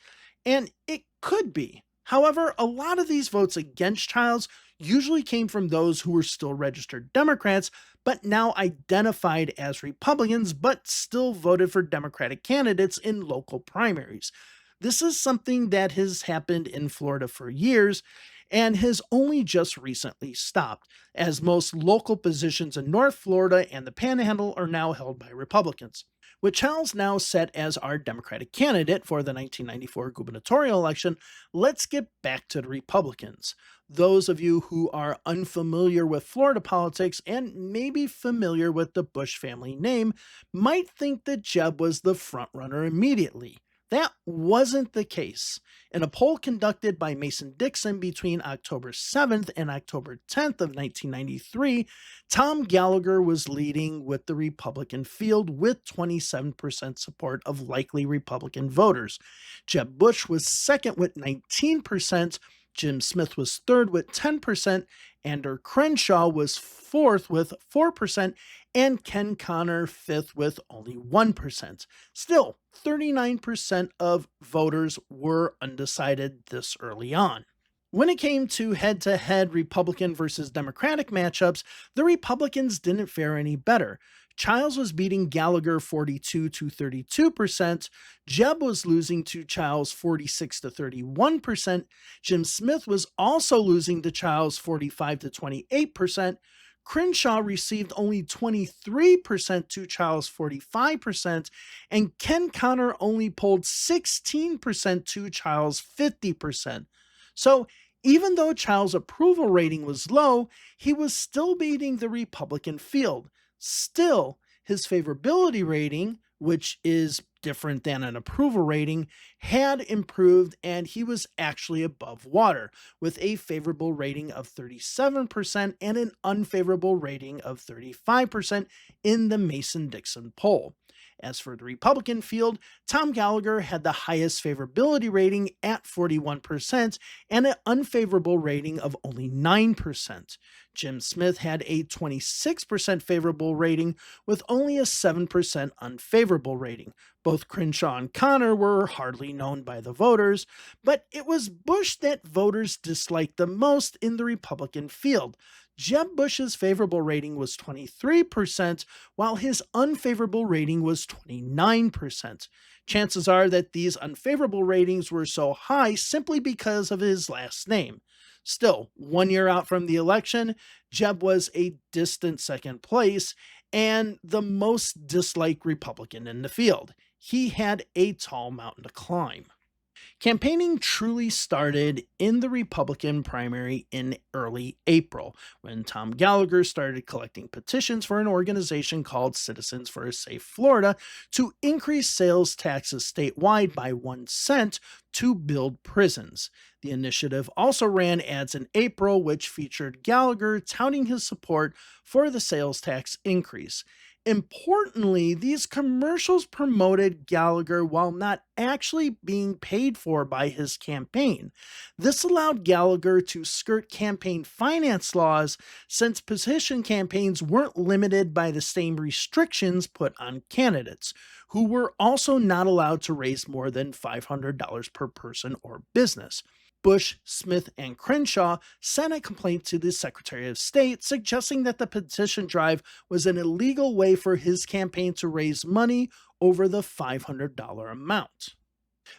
And it could be. However, a lot of these votes against Chiles usually came from those who were still registered Democrats, but now identified as Republicans, but still voted for Democratic candidates in local primaries. This is something that has happened in Florida for years and has only just recently stopped, as most local positions in North Florida and the Panhandle are now held by Republicans. With Chiles now set as our Democratic candidate for the 1994 gubernatorial election, let's get back to the Republicans. Those of you who are unfamiliar with Florida politics and maybe familiar with the Bush family name might think that Jeb was the frontrunner immediately. That wasn't the case. In a poll conducted by Mason-Dixon between October 7th and October 10th of 1993, Tom Gallagher was leading with the Republican field with 27% support of likely Republican voters. Jeb Bush was second with 19%, Jim Smith was third with 10%, Andrew Crenshaw was fourth with 4%, and Ken Connor fifth with only 1%. Still, 39% of voters were undecided this early on. When it came to head-to-head Republican versus Democratic matchups, the Republicans didn't fare any better. Chiles was beating Gallagher 42 to 32%, Jeb was losing to Chiles 46 to 31%, Jim Smith was also losing to Chiles 45 to 28%, Crenshaw received only 23% to Chiles' 45%, and Ken Connor only polled 16% to Chiles' 50%. So, even though Chiles' approval rating was low, he was still beating the Republican field. Still, his favorability rating, which is different than an approval rating, had improved and he was actually above water, with a favorable rating of 37% and an unfavorable rating of 35% in the Mason Dixon poll. As for the Republican field, Tom Gallagher had the highest favorability rating at 41% and an unfavorable rating of only 9%. Jim Smith had a 26% favorable rating with only a 7% unfavorable rating. Both Crenshaw and Connor were hardly known by the voters, but it was Bush that voters disliked the most in the Republican field. Jeb Bush's favorable rating was 23%, while his unfavorable rating was 29%. Chances are that these unfavorable ratings were so high simply because of his last name. Still, 1 year out from the election, Jeb was a distant second place and the most disliked Republican in the field. He had a tall mountain to climb. Campaigning truly started in the Republican primary in early April, when Tom Gallagher started collecting petitions for an organization called Citizens for a Safe Florida to increase sales taxes statewide by 1 cent to build prisons. The initiative also ran ads in April, which featured Gallagher touting his support for the sales tax increase. Importantly, these commercials promoted Gallagher while not actually being paid for by his campaign. This allowed Gallagher to skirt campaign finance laws since petition campaigns weren't limited by the same restrictions put on candidates, who were also not allowed to raise more than $500 per person or business. Bush, Smith, and Crenshaw sent a complaint to the Secretary of State suggesting that the petition drive was an illegal way for his campaign to raise money over the $500 amount.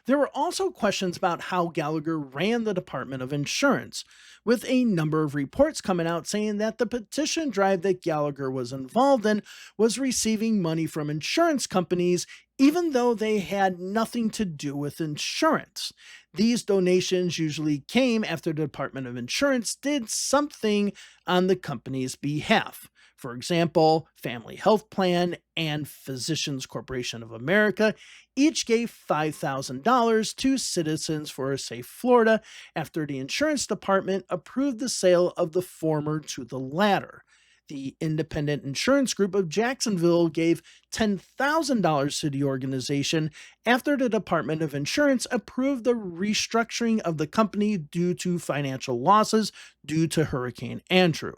There were also questions about how Gallagher ran the Department of Insurance, with a number of reports coming out saying that the petition drive that Gallagher was involved in was receiving money from insurance companies, even though they had nothing to do with insurance. These donations usually came after the Department of Insurance did something on the company's behalf. For example, Family Health Plan and Physicians Corporation of America each gave $5,000 to Citizens for a Safe Florida after the insurance department approved the sale of the former to the latter. The Independent Insurance Group of Jacksonville gave $10,000 to the organization after the Department of Insurance approved the restructuring of the company due to financial losses due to Hurricane Andrew.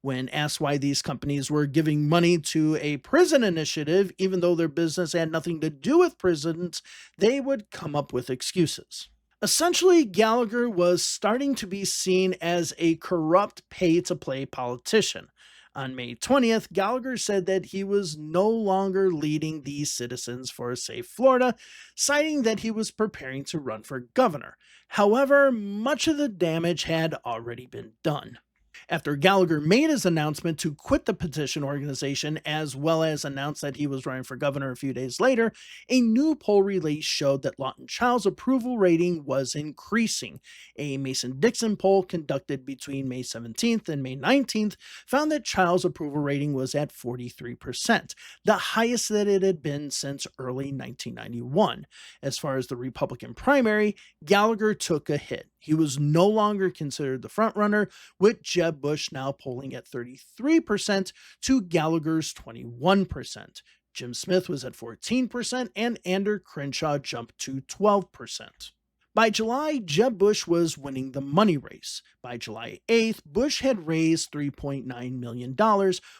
When asked why these companies were giving money to a prison initiative, even though their business had nothing to do with prisons, they would come up with excuses. Essentially, Gallagher was starting to be seen as a corrupt pay to play politician. On May 20th, Gallagher said that he was no longer leading the Citizens for a Safe Florida, citing that he was preparing to run for governor. However, much of the damage had already been done. After Gallagher made his announcement to quit the petition organization, as well as announce that he was running for governor a few days later, a new poll release showed that Lawton Chiles' approval rating was increasing. A Mason-Dixon poll conducted between May 17th and May 19th found that Chiles' approval rating was at 43%, the highest that it had been since early 1991. As far as the Republican primary, Gallagher took a hit. He was no longer considered the frontrunner, with Jeb Bush now polling at 33% to Gallagher's 21%. Jim Smith was at 14%, and Andrew Crenshaw jumped to 12%. By July, Jeb Bush was winning the money race. By July 8th, Bush had raised $3.9 million,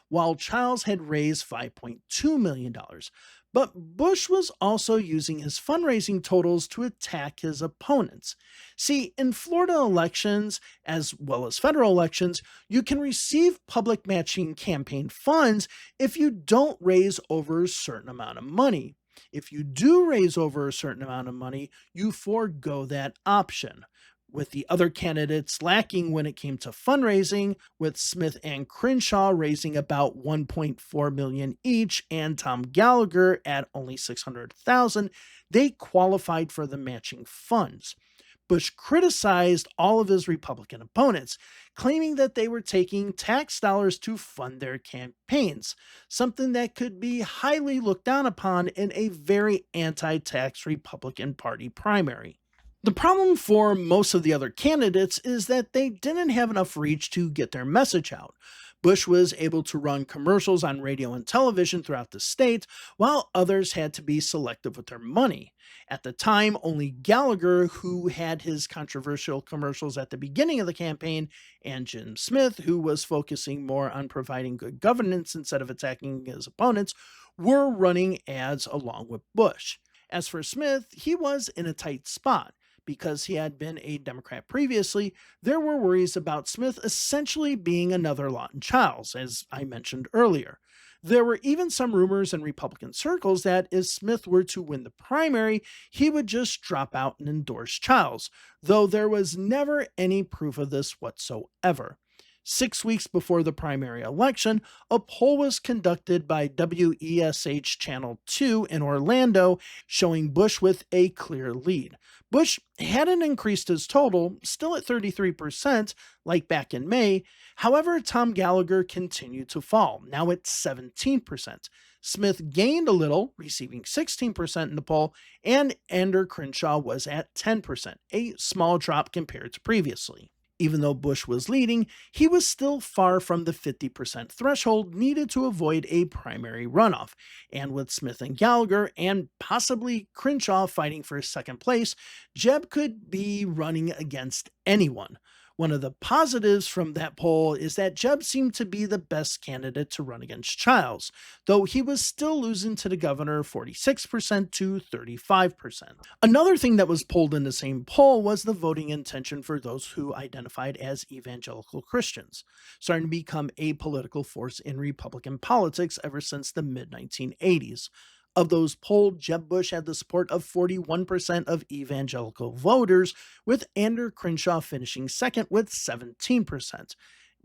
while Chiles had raised $5.2 million. But Bush was also using his fundraising totals to attack his opponents. See, in Florida elections, as well as federal elections, you can receive public matching campaign funds if you don't raise over a certain amount of money. If you do raise over a certain amount of money, you forego that option. with the other candidates lacking when it came to fundraising, with Smith and Crenshaw raising about 1.4 million each and Tom Gallagher at only 600,000. They qualified for the matching funds. Bush criticized all of his Republican opponents, claiming that they were taking tax dollars to fund their campaigns, something that could be highly looked down upon in a very anti tax Republican Party primary. The problem for most of the other candidates is that they didn't have enough reach to get their message out. Bush was able to run commercials on radio and television throughout the state, while others had to be selective with their money. At the time, only Gallagher, who had his controversial commercials at the beginning of the campaign, and Jim Smith, who was focusing more on providing good governance instead of attacking his opponents, were running ads along with Bush. As for Smith, he was in a tight spot. Because he had been a Democrat previously, there were worries about Smith essentially being another Lawton Chiles, as I mentioned earlier. There were even some rumors in Republican circles that if Smith were to win the primary, he would just drop out and endorse Chiles, though there was never any proof of this whatsoever. 6 weeks before the primary election, a poll was conducted by WESH Channel 2 in Orlando, showing Bush with a clear lead. Bush hadn't increased his total, still at 33%, like back in May. However, Tom Gallagher continued to fall, now at 17%. Smith gained a little, receiving 16% in the poll, and Andrew Crenshaw was at 10%, a small drop compared to previously. Even though Bush was leading, he was still far from the 50% threshold needed to avoid a primary runoff. And with Smith and Gallagher and possibly Crenshaw fighting for second place, Jeb could be running against anyone. One of the positives from that poll is that Jeb seemed to be the best candidate to run against Chiles, though he was still losing to the governor 46% to 35%. Another thing that was polled in the same poll was the voting intention for those who identified as evangelical Christians, starting to become a political force in Republican politics ever since the mid 1980s. Of those polled, Jeb Bush had the support of 41% of evangelical voters, with Andrew Crenshaw finishing second with 17%.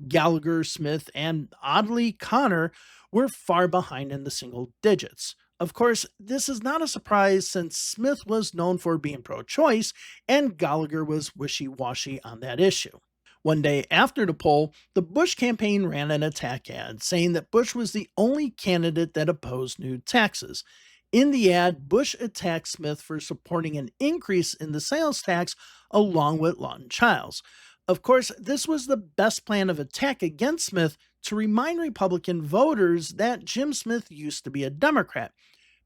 Gallagher, Smith, and oddly Connor were far behind in the single digits. Of course, this is not a surprise since Smith was known for being pro choice and Gallagher was wishy washy on that issue. One day after the poll, the Bush campaign ran an attack ad saying that Bush was the only candidate that opposed new taxes. In the ad, Bush attacked Smith for supporting an increase in the sales tax along with Lawton Chiles. Of course, this was the best plan of attack against Smith to remind Republican voters that Jim Smith used to be a Democrat.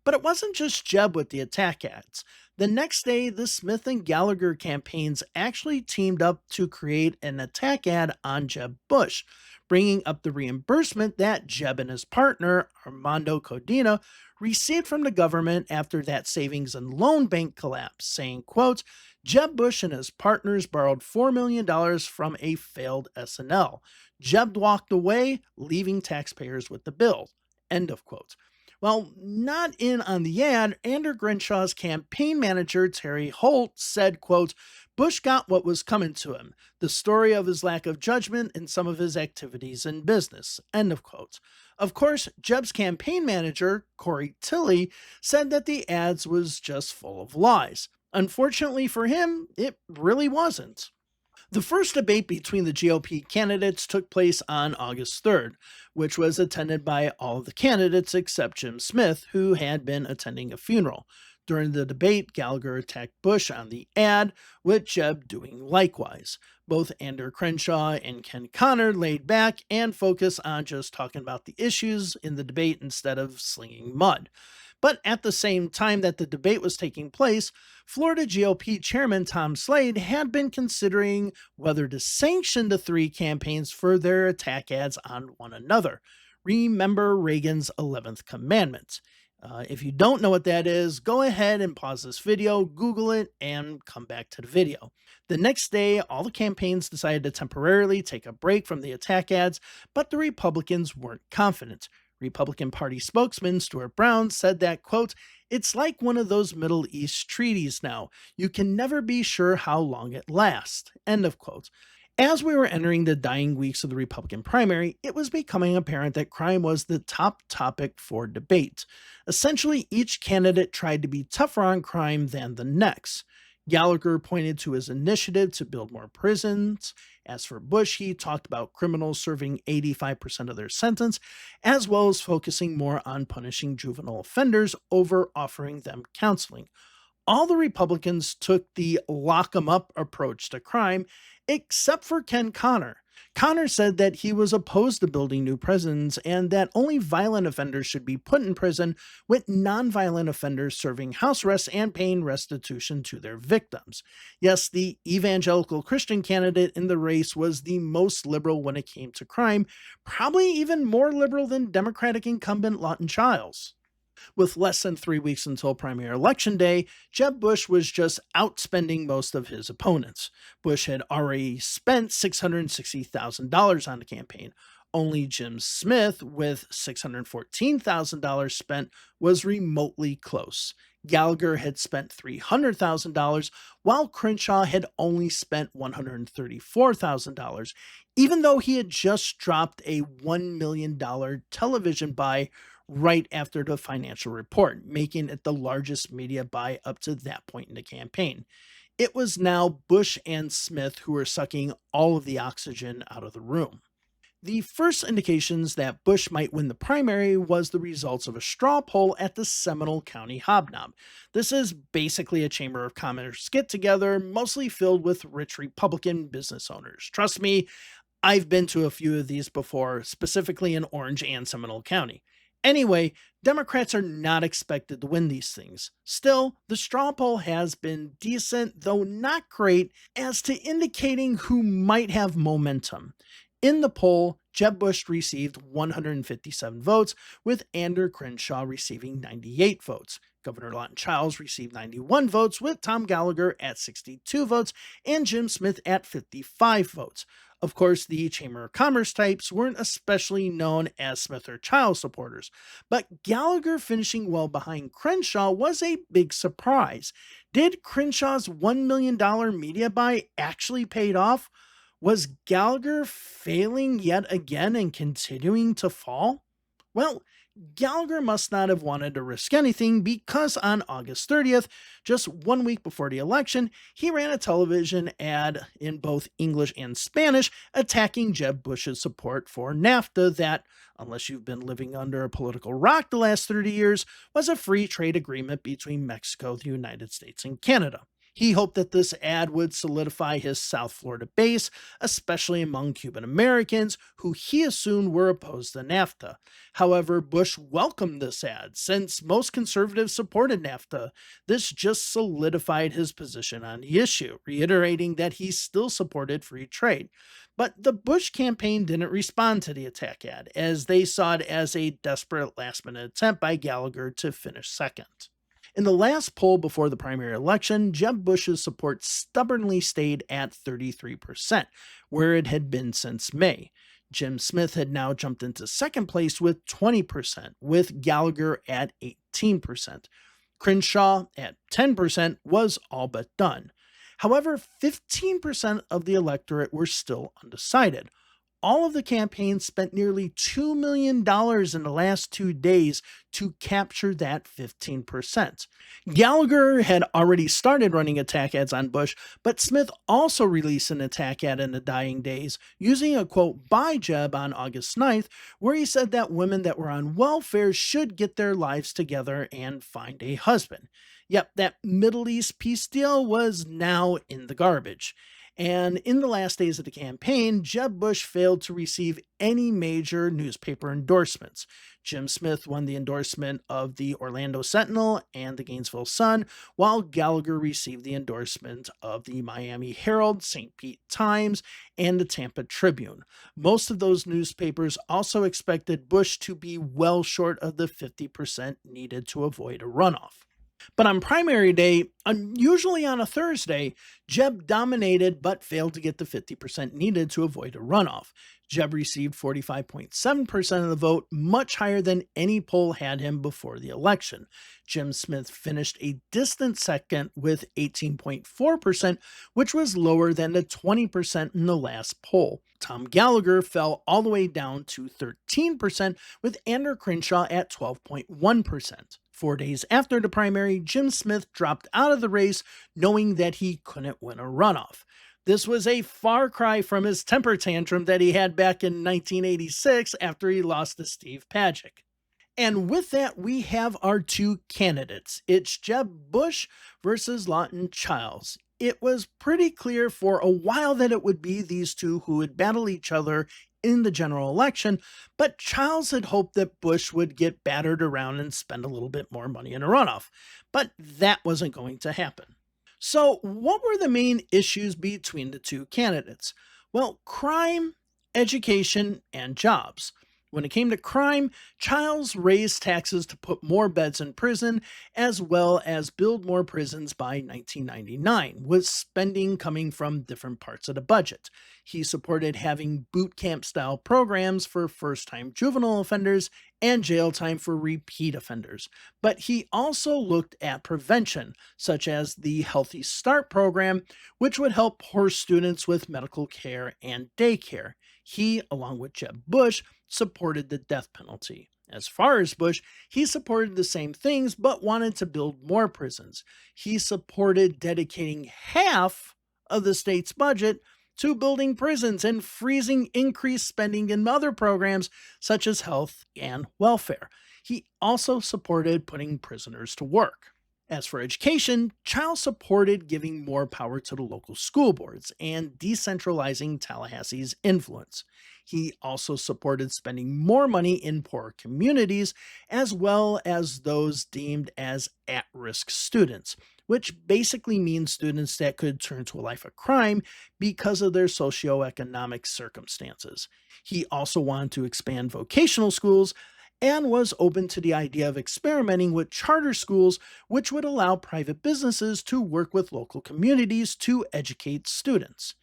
But it wasn't just Jeb with the attack ads. The next day, the Smith and Gallagher campaigns actually teamed up to create an attack ad on Jeb Bush, bringing up the reimbursement that Jeb and his partner, Armando Codina, received from the government after that savings and loan bank collapse, saying, quote, Jeb Bush and his partners borrowed $4 million from a failed SNL. Jeb walked away, leaving taxpayers with the bill. End of quote. Well, not in on the ad, Andrew Grenshaw's campaign manager, Terry Holt, said, quote, Bush got what was coming to him, the story of his lack of judgment in some of his activities in business, end of quote. Of course, Jeb's campaign manager, Corey Tilley, said that the ads was just full of lies. Unfortunately for him, it really wasn't. The first debate between the GOP candidates took place on August 3rd, which was attended by all of the candidates except Jim Smith, who had been attending a funeral. During the debate, Gallagher attacked Bush on the ad, with Jeb doing likewise. Both Andrew Crenshaw and Ken Connor laid back and focused on just talking about the issues in the debate instead of slinging mud. But at the same time that the debate was taking place, Florida GOP Chairman Tom Slade had been considering whether to sanction the three campaigns for their attack ads on one another. Remember Reagan's 11th commandment. If you don't know what that is, go ahead and pause this video, Google it, and come back to the video. The next day, all the campaigns decided to temporarily take a break from the attack ads, but the Republicans weren't confident. Republican Party spokesman Stuart Brown said that, quote, "It's like one of those Middle East treaties now. You can never be sure how long it lasts," end of quote. As we were entering the dying weeks of the Republican primary, it was becoming apparent that crime was the top topic for debate. Essentially, each candidate tried to be tougher on crime than the next. Gallagher pointed to his initiative to build more prisons. As for Bush, he talked about criminals serving 85% of their sentence, as well as focusing more on punishing juvenile offenders over offering them counseling. All the Republicans took the lock 'em up approach to crime, except for Ken Connor. Connor said that he was opposed to building new prisons and that only violent offenders should be put in prison, with nonviolent offenders serving house arrest and paying restitution to their victims. Yes, the evangelical Christian candidate in the race was the most liberal when it came to crime, probably even more liberal than Democratic incumbent Lawton Chiles. With less than 3 weeks until primary election day, Jeb Bush was just outspending most of his opponents. Bush had already spent $660,000 on the campaign. Only Jim Smith, with $614,000 spent, was remotely close. Gallagher had spent $300,000, while Crenshaw had only spent $134,000, even though he had just dropped a $1 million television buy right after the financial report, making it the largest media buy up to that point in the campaign. It was now Bush and Smith who were sucking all of the oxygen out of the room. The first indications that Bush might win the primary was the results of a straw poll at the Seminole County Hobnob. This is basically a Chamber of Commerce get-together, mostly filled with rich Republican business owners. Trust me, I've been to a few of these before, specifically in Orange and Seminole County. Anyway, Democrats are not expected to win these things. Still, the straw poll has been decent, though not great, as to indicating who might have momentum. In the poll, Jeb Bush received 157 votes, with Andrew Crenshaw receiving 98 votes. Governor Lawton Chiles received 91 votes, with Tom Gallagher at 62 votes and Jim Smith at 55 votes. Of course, the Chamber of Commerce types weren't especially known as Smith or Chiles supporters, but Gallagher finishing well behind Crenshaw was a big surprise. Did Crenshaw's $1 million media buy actually paid off? Was Gallagher failing yet again and continuing to fall? Well, Gallagher must not have wanted to risk anything, because on August 30th, just 1 week before the election, he ran a television ad in both English and Spanish attacking Jeb Bush's support for NAFTA that, unless you've been living under a political rock the last 30 years, was a free trade agreement between Mexico, the United States, and Canada. He hoped that this ad would solidify his South Florida base, especially among Cuban Americans, who he assumed were opposed to NAFTA. However, Bush welcomed this ad, since most conservatives supported NAFTA. This just solidified his position on the issue, reiterating that he still supported free trade. But the Bush campaign didn't respond to the attack ad, as they saw it as a desperate last-minute attempt by Gallagher to finish second. In the last poll before the primary election, Jeb Bush's support stubbornly stayed at 33%, where it had been since May. Jim Smith had now jumped into second place with 20%, with Gallagher at 18%. Crenshaw at 10% was all but done. However, 15% of the electorate were still undecided. All of the campaigns spent nearly $2 million in the last 2 days to capture that 15%. Gallagher had already started running attack ads on Bush, but Smith also released an attack ad in the dying days, using a quote by Jeb on August 9th, where he said that women that were on welfare should get their lives together and find a husband. Yep, that Middle East peace deal was now in the garbage. And in the last days of the campaign, Jeb Bush failed to receive any major newspaper endorsements. Jim Smith won the endorsement of the Orlando Sentinel and the Gainesville Sun, while Gallagher received the endorsement of the Miami Herald, St. Pete Times, and the Tampa Tribune. Most of those newspapers also expected Bush to be well short of the 50% needed to avoid a runoff. But on primary day, usually on a Thursday, Jeb dominated but failed to get the 50% needed to avoid a runoff. Jeb received 45.7% of the vote, much higher than any poll had him before the election. Jim Smith finished a distant second with 18.4%, which was lower than the 20% in the last poll. Tom Gallagher fell all the way down to 13%, with Andrew Crenshaw at 12.1%. 4 days after the primary, Jim Smith dropped out of the race, knowing that he couldn't win a runoff. This was a far cry from his temper tantrum that he had back in 1986 after he lost to Steve Pajek. And with that, we have our two candidates. It's Jeb Bush versus Lawton Chiles. It was pretty clear for a while that it would be these two who would battle each other in the general election, but Chiles had hoped that Bush would get battered around and spend a little bit more money in a runoff. But that wasn't going to happen. So, what were the main issues between the two candidates? Well, crime, education, and jobs. When it came to crime, Chiles raised taxes to put more beds in prison, as well as build more prisons by 1999, with spending coming from different parts of the budget. He supported having boot camp style programs for first time juvenile offenders and jail time for repeat offenders. But he also looked at prevention, such as the Healthy Start program, which would help poor students with medical care and daycare. He, along with Jeb Bush, supported the death penalty. As far as Bush, he supported the same things but wanted to build more prisons. He supported dedicating half of the state's budget to building prisons and freezing increased spending in other programs such as health and welfare. He also supported putting prisoners to work. As for education, Chiles supported giving more power to the local school boards and decentralizing Tallahassee's influence. He also supported spending more money in poor communities, as well as those deemed as at risk students, which basically means students that could turn to a life of crime because of their socioeconomic circumstances. He also wanted to expand vocational schools and was open to the idea of experimenting with charter schools, which would allow private businesses to work with local communities to educate students.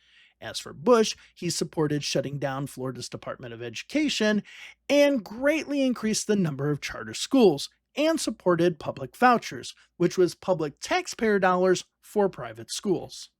As for Bush, he supported shutting down Florida's Department of Education and greatly increased the number of charter schools, and supported public vouchers, which was public taxpayer dollars for private schools.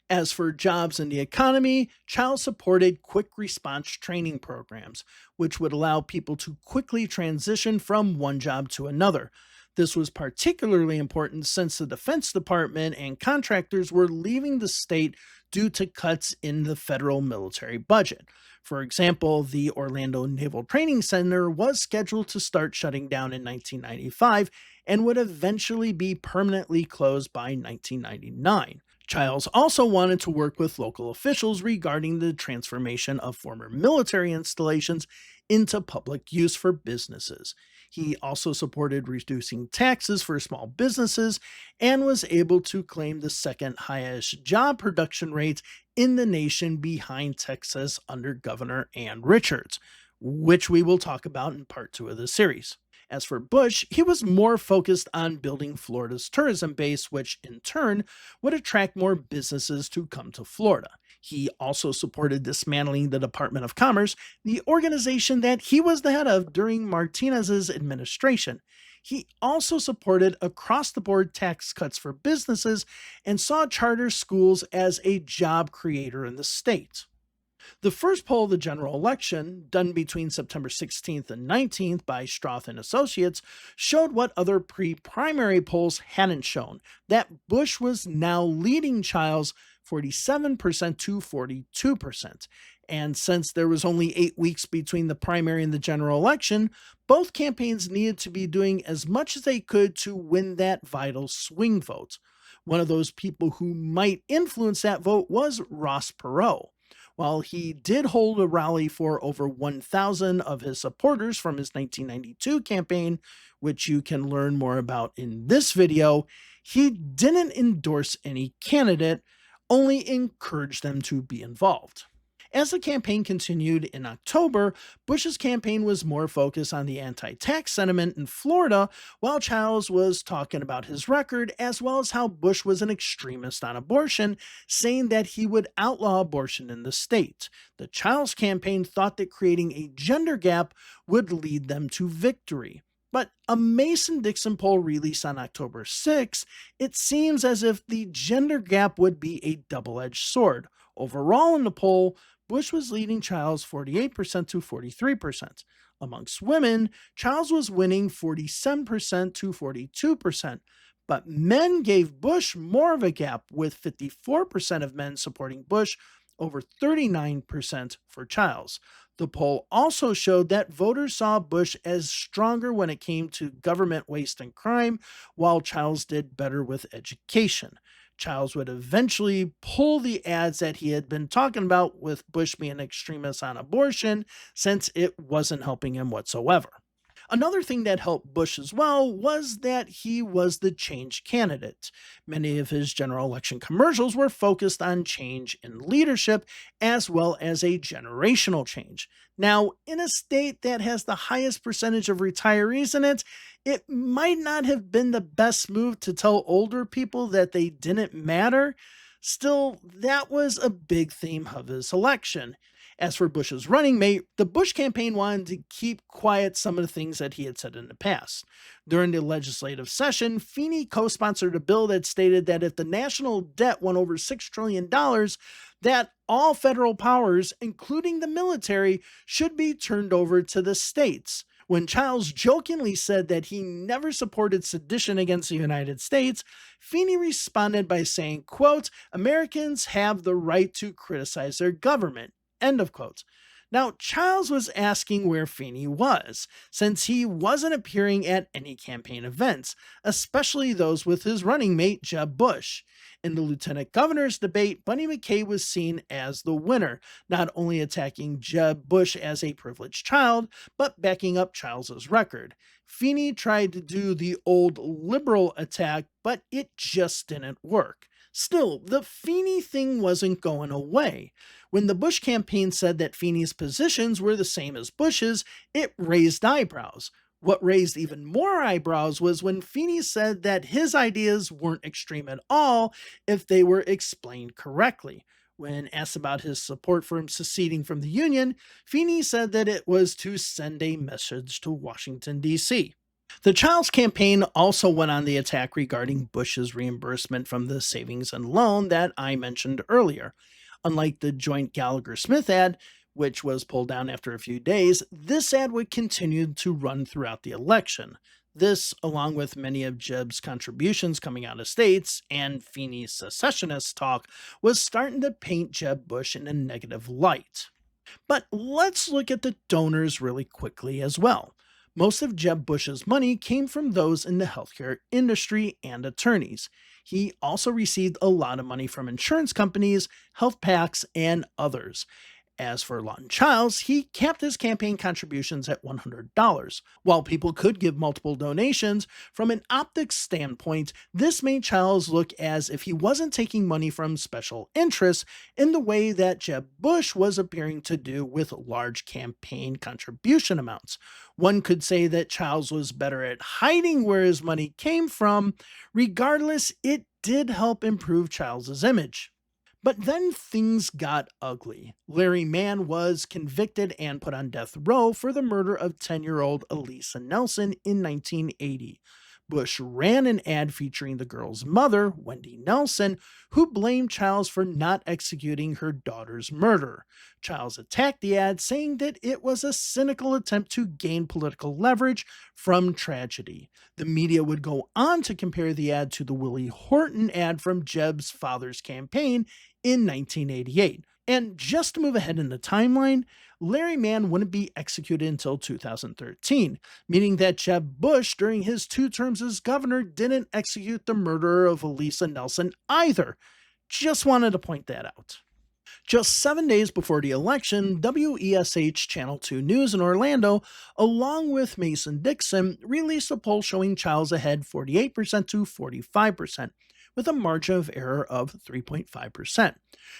As for jobs and the economy, Chiles supported quick response training programs, which would allow people to quickly transition from one job to another. This was particularly important since the Defense Department and contractors were leaving the state due to cuts in the federal military budget. For example, the Orlando Naval Training Center was scheduled to start shutting down in 1995 and would eventually be permanently closed by 1999. Chiles also wanted to work with local officials regarding the transformation of former military installations into public use for businesses. He also supported reducing taxes for small businesses and was able to claim the second highest job production rate in the nation behind Texas under Governor Ann Richards, which we will talk about in part 2 of the series. As for Bush, he was more focused on building Florida's tourism base, which in turn would attract more businesses to come to Florida. He also supported dismantling the Department of Commerce, the organization that he was the head of during Martinez's administration. He also supported across-the-board tax cuts for businesses and saw charter schools as a job creator in the state. The first poll of the general election, done between September 16th and 19th by Strouth and Associates, showed what other pre-primary polls hadn't shown, that Bush was now leading Chiles 47% to 42%. And since there was only 8 weeks between the primary and the general election, both campaigns needed to be doing as much as they could to win that vital swing vote. One of those people who might influence that vote was Ross Perot. While he did hold a rally for over 1,000 of his supporters from his 1992 campaign, which you can learn more about in this video, he didn't endorse any candidate, only encouraged them to be involved. As the campaign continued in October, Bush's campaign was more focused on the anti tax sentiment in Florida, while Chiles was talking about his record as well as how Bush was an extremist on abortion, saying that he would outlaw abortion in the state. The Chiles campaign thought that creating a gender gap would lead them to victory. But a Mason Dixon poll released on October 6th, it seems as if the gender gap would be a double edged sword. Overall, in the poll, Bush was leading Chiles 48% to 43%. Amongst women, Chiles was winning 47% to 42%. But men gave Bush more of a gap, with 54% of men supporting Bush over 39% for Chiles. The poll also showed that voters saw Bush as stronger when it came to government waste and crime, while Chiles did better with education. Chiles would eventually pull the ads that he had been talking about with Bush being an extremist on abortion, since it wasn't helping him whatsoever. Another thing that helped Bush as well was that he was the change candidate. Many of his general election commercials were focused on change in leadership as well as a generational change. Now, in a state that has the highest percentage of retirees in it, it might not have been the best move to tell older people that they didn't matter. Still, that was a big theme of his election. As for Bush's running mate, the Bush campaign wanted to keep quiet some of the things that he had said in the past. During the legislative session, Feeney co sponsored a bill that stated that if the national debt went over $6 trillion, that all federal powers, including the military, should be turned over to the states. When Chiles jokingly said that he never supported sedition against the United States, Feeney responded by saying, quote, "Americans have the right to criticize their government." End of quote. Now, Chiles was asking where Feeney was, since he wasn't appearing at any campaign events, especially those with his running mate, Jeb Bush. In the lieutenant governor's debate, Bunny McKay was seen as the winner, not only attacking Jeb Bush as a privileged child, but backing up Chiles's record. Feeney tried to do the old liberal attack, but it just didn't work. Still, the Feeney thing wasn't going away. When the Bush campaign said that Feeney's positions were the same as Bush's, it raised eyebrows. What raised even more eyebrows was when Feeney said that his ideas weren't extreme at all if they were explained correctly. When asked about his support for him seceding from the Union, Feeney said that it was to send a message to Washington, D.C. The Chiles campaign also went on the attack regarding Bush's reimbursement from the savings and loan that I mentioned earlier. Unlike the joint Gallagher Smith ad, which was pulled down after a few days, this ad would continue to run throughout the election. This, along with many of Jeb's contributions coming out of states and Feeney's secessionist talk, was starting to paint Jeb Bush in a negative light. But let's look at the donors really quickly as well. Most of Jeb Bush's money came from those in the healthcare industry and attorneys. He also received a lot of money from insurance companies, health PACs, and others. As for Lawton Chiles, he capped his campaign contributions at $100. While people could give multiple donations, from an optics standpoint, this made Chiles look as if he wasn't taking money from special interests in the way that Jeb Bush was appearing to do with large campaign contribution amounts. One could say that Chiles was better at hiding where his money came from. Regardless, it did help improve Chiles's image. But then things got ugly. Larry Mann was convicted and put on death row for the murder of 10-year-old Elisa Nelson in 1980. Bush ran an ad featuring the girl's mother, Wendy Nelson, who blamed Chiles for not executing her daughter's murder. Chiles attacked the ad, saying that it was a cynical attempt to gain political leverage from tragedy. The media would go on to compare the ad to the Willie Horton ad from Jeb's father's campaign in 1988. And just to move ahead in the timeline, Larry Mann wouldn't be executed until 2013, meaning that Jeb Bush, during his 2 terms as governor, didn't execute the murderer of Elisa Nelson either. Just wanted to point that out. Just 7 days before the election, WESH Channel 2 News in Orlando, along with Mason Dixon, released a poll showing Chiles ahead 48% to 45%, with a margin of error of 3.5%.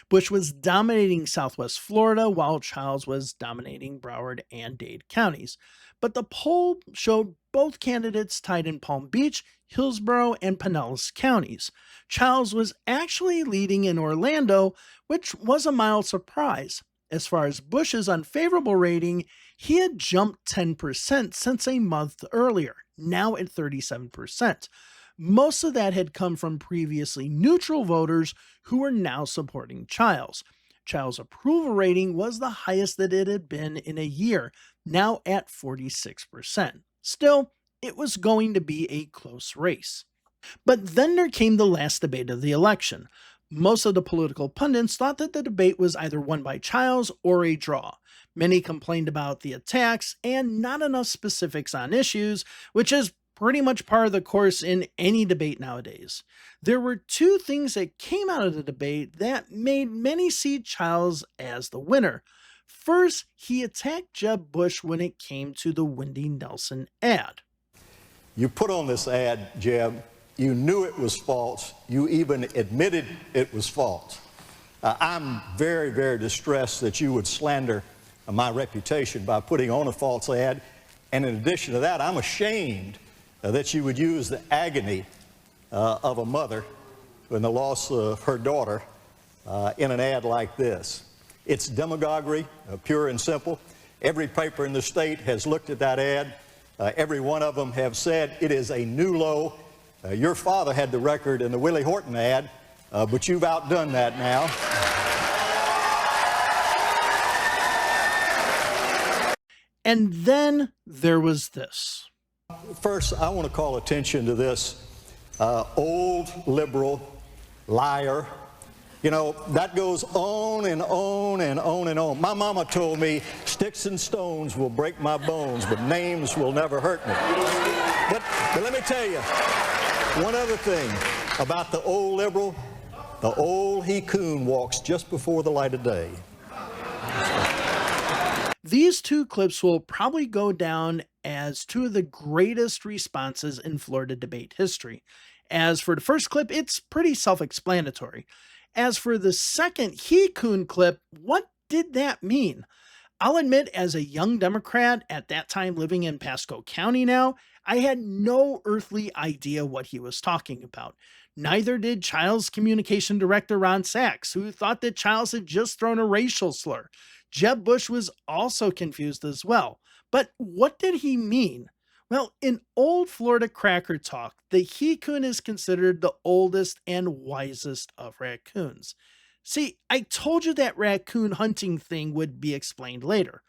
Bush was dominating southwest Florida while Chiles was dominating Broward and Dade counties. But the poll showed both candidates tied in Palm Beach, Hillsborough, and Pinellas counties. Chiles was actually leading in Orlando, which was a mild surprise. As far as Bush's unfavorable rating, he had jumped 10% since a month earlier, now at 37%. Most of that had come from previously neutral voters who were now supporting Chiles. Chiles' approval rating was the highest that it had been in a year, now at 46%. Still, it was going to be a close race. But then there came the last debate of the election. Most of the political pundits thought that the debate was either won by Chiles or a draw. Many complained about the attacks and not enough specifics on issues, which is pretty much par of the course in any debate nowadays. There were two things that came out of the debate that made many see Chiles as the winner. First, he attacked Jeb Bush when it came to the Wendy Nelson ad. You put on this ad, Jeb. You knew it was false. You even admitted it was false. I'm very, very distressed that you would slander my reputation by putting on a false ad. And in addition to that, I'm ashamed that you would use the agony of a mother in the loss of her daughter in an ad like this. It's demagoguery, pure and simple. Every paper in the state has looked at that ad. Every one of them have said it is a new low. Your father had the record in the Willie Horton ad, but you've outdone that now. And then there was this. First, I want to call attention to this old liberal liar. You know, that goes on and on and on and on. My mama told me sticks and stones will break my bones, but names will never hurt me. But let me tell you, one other thing about the old liberal, the old he-coon walks just before the light of day. These two clips will probably go down as two of the greatest responses in Florida debate history. As for the first clip, it's pretty self-explanatory. As for the second he-coon clip, what did that mean? I'll admit, as a young Democrat, at that time living in Pasco County now, I had no earthly idea what he was talking about. Neither did Chiles' communication director Ron Sachs, who thought that Chiles had just thrown a racial slur. Jeb Bush was also confused as well. But what did he mean? Well, in old Florida cracker talk, the he-coon is considered the oldest and wisest of raccoons. See, I told you that raccoon hunting thing would be explained later.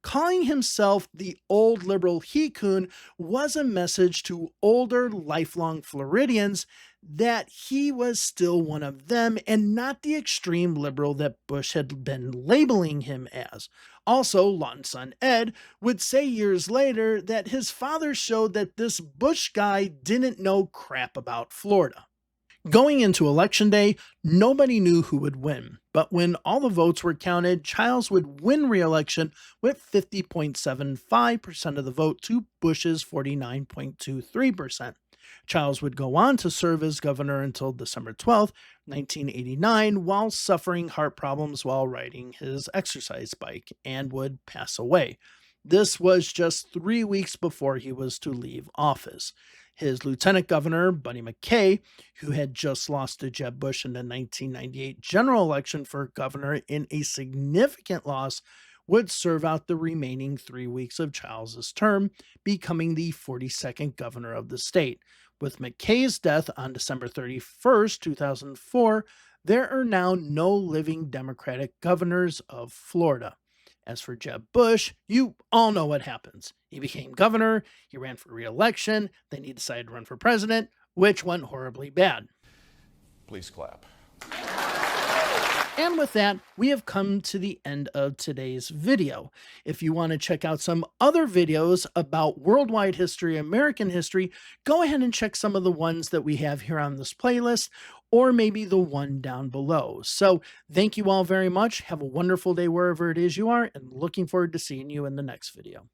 Calling himself the old liberal he-coon was a message to older, lifelong Floridians that he was still one of them and not the extreme liberal that Bush had been labeling him as. Also, Lawton's son Ed would say years later that his father showed that this Bush guy didn't know crap about Florida. Going into Election Day, nobody knew who would win, but when all the votes were counted, Chiles would win re-election with 50.75% of the vote to Bush's 49.23%. Chiles would go on to serve as governor until December 12, 1989, while suffering heart problems while riding his exercise bike, and would pass away. This was just 3 weeks before he was to leave office. His lieutenant governor, Buddy McKay, who had just lost to Jeb Bush in the 1998 general election for governor in a significant loss, would serve out the remaining 3 weeks of Chiles' term, becoming the 42nd governor of the state. With McKay's death on December 31st, 2004, there are now no living Democratic governors of Florida. As for Jeb Bush, you all know what happens. He became governor, he ran for re-election, then he decided to run for president, which went horribly bad. Please clap. And with that, we have come to the end of today's video. If you want to check out some other videos about worldwide history, American history, go ahead and check some of the ones that we have here on this playlist, or maybe the one down below. So thank you all very much. Have a wonderful day wherever it is you are, and looking forward to seeing you in the next video.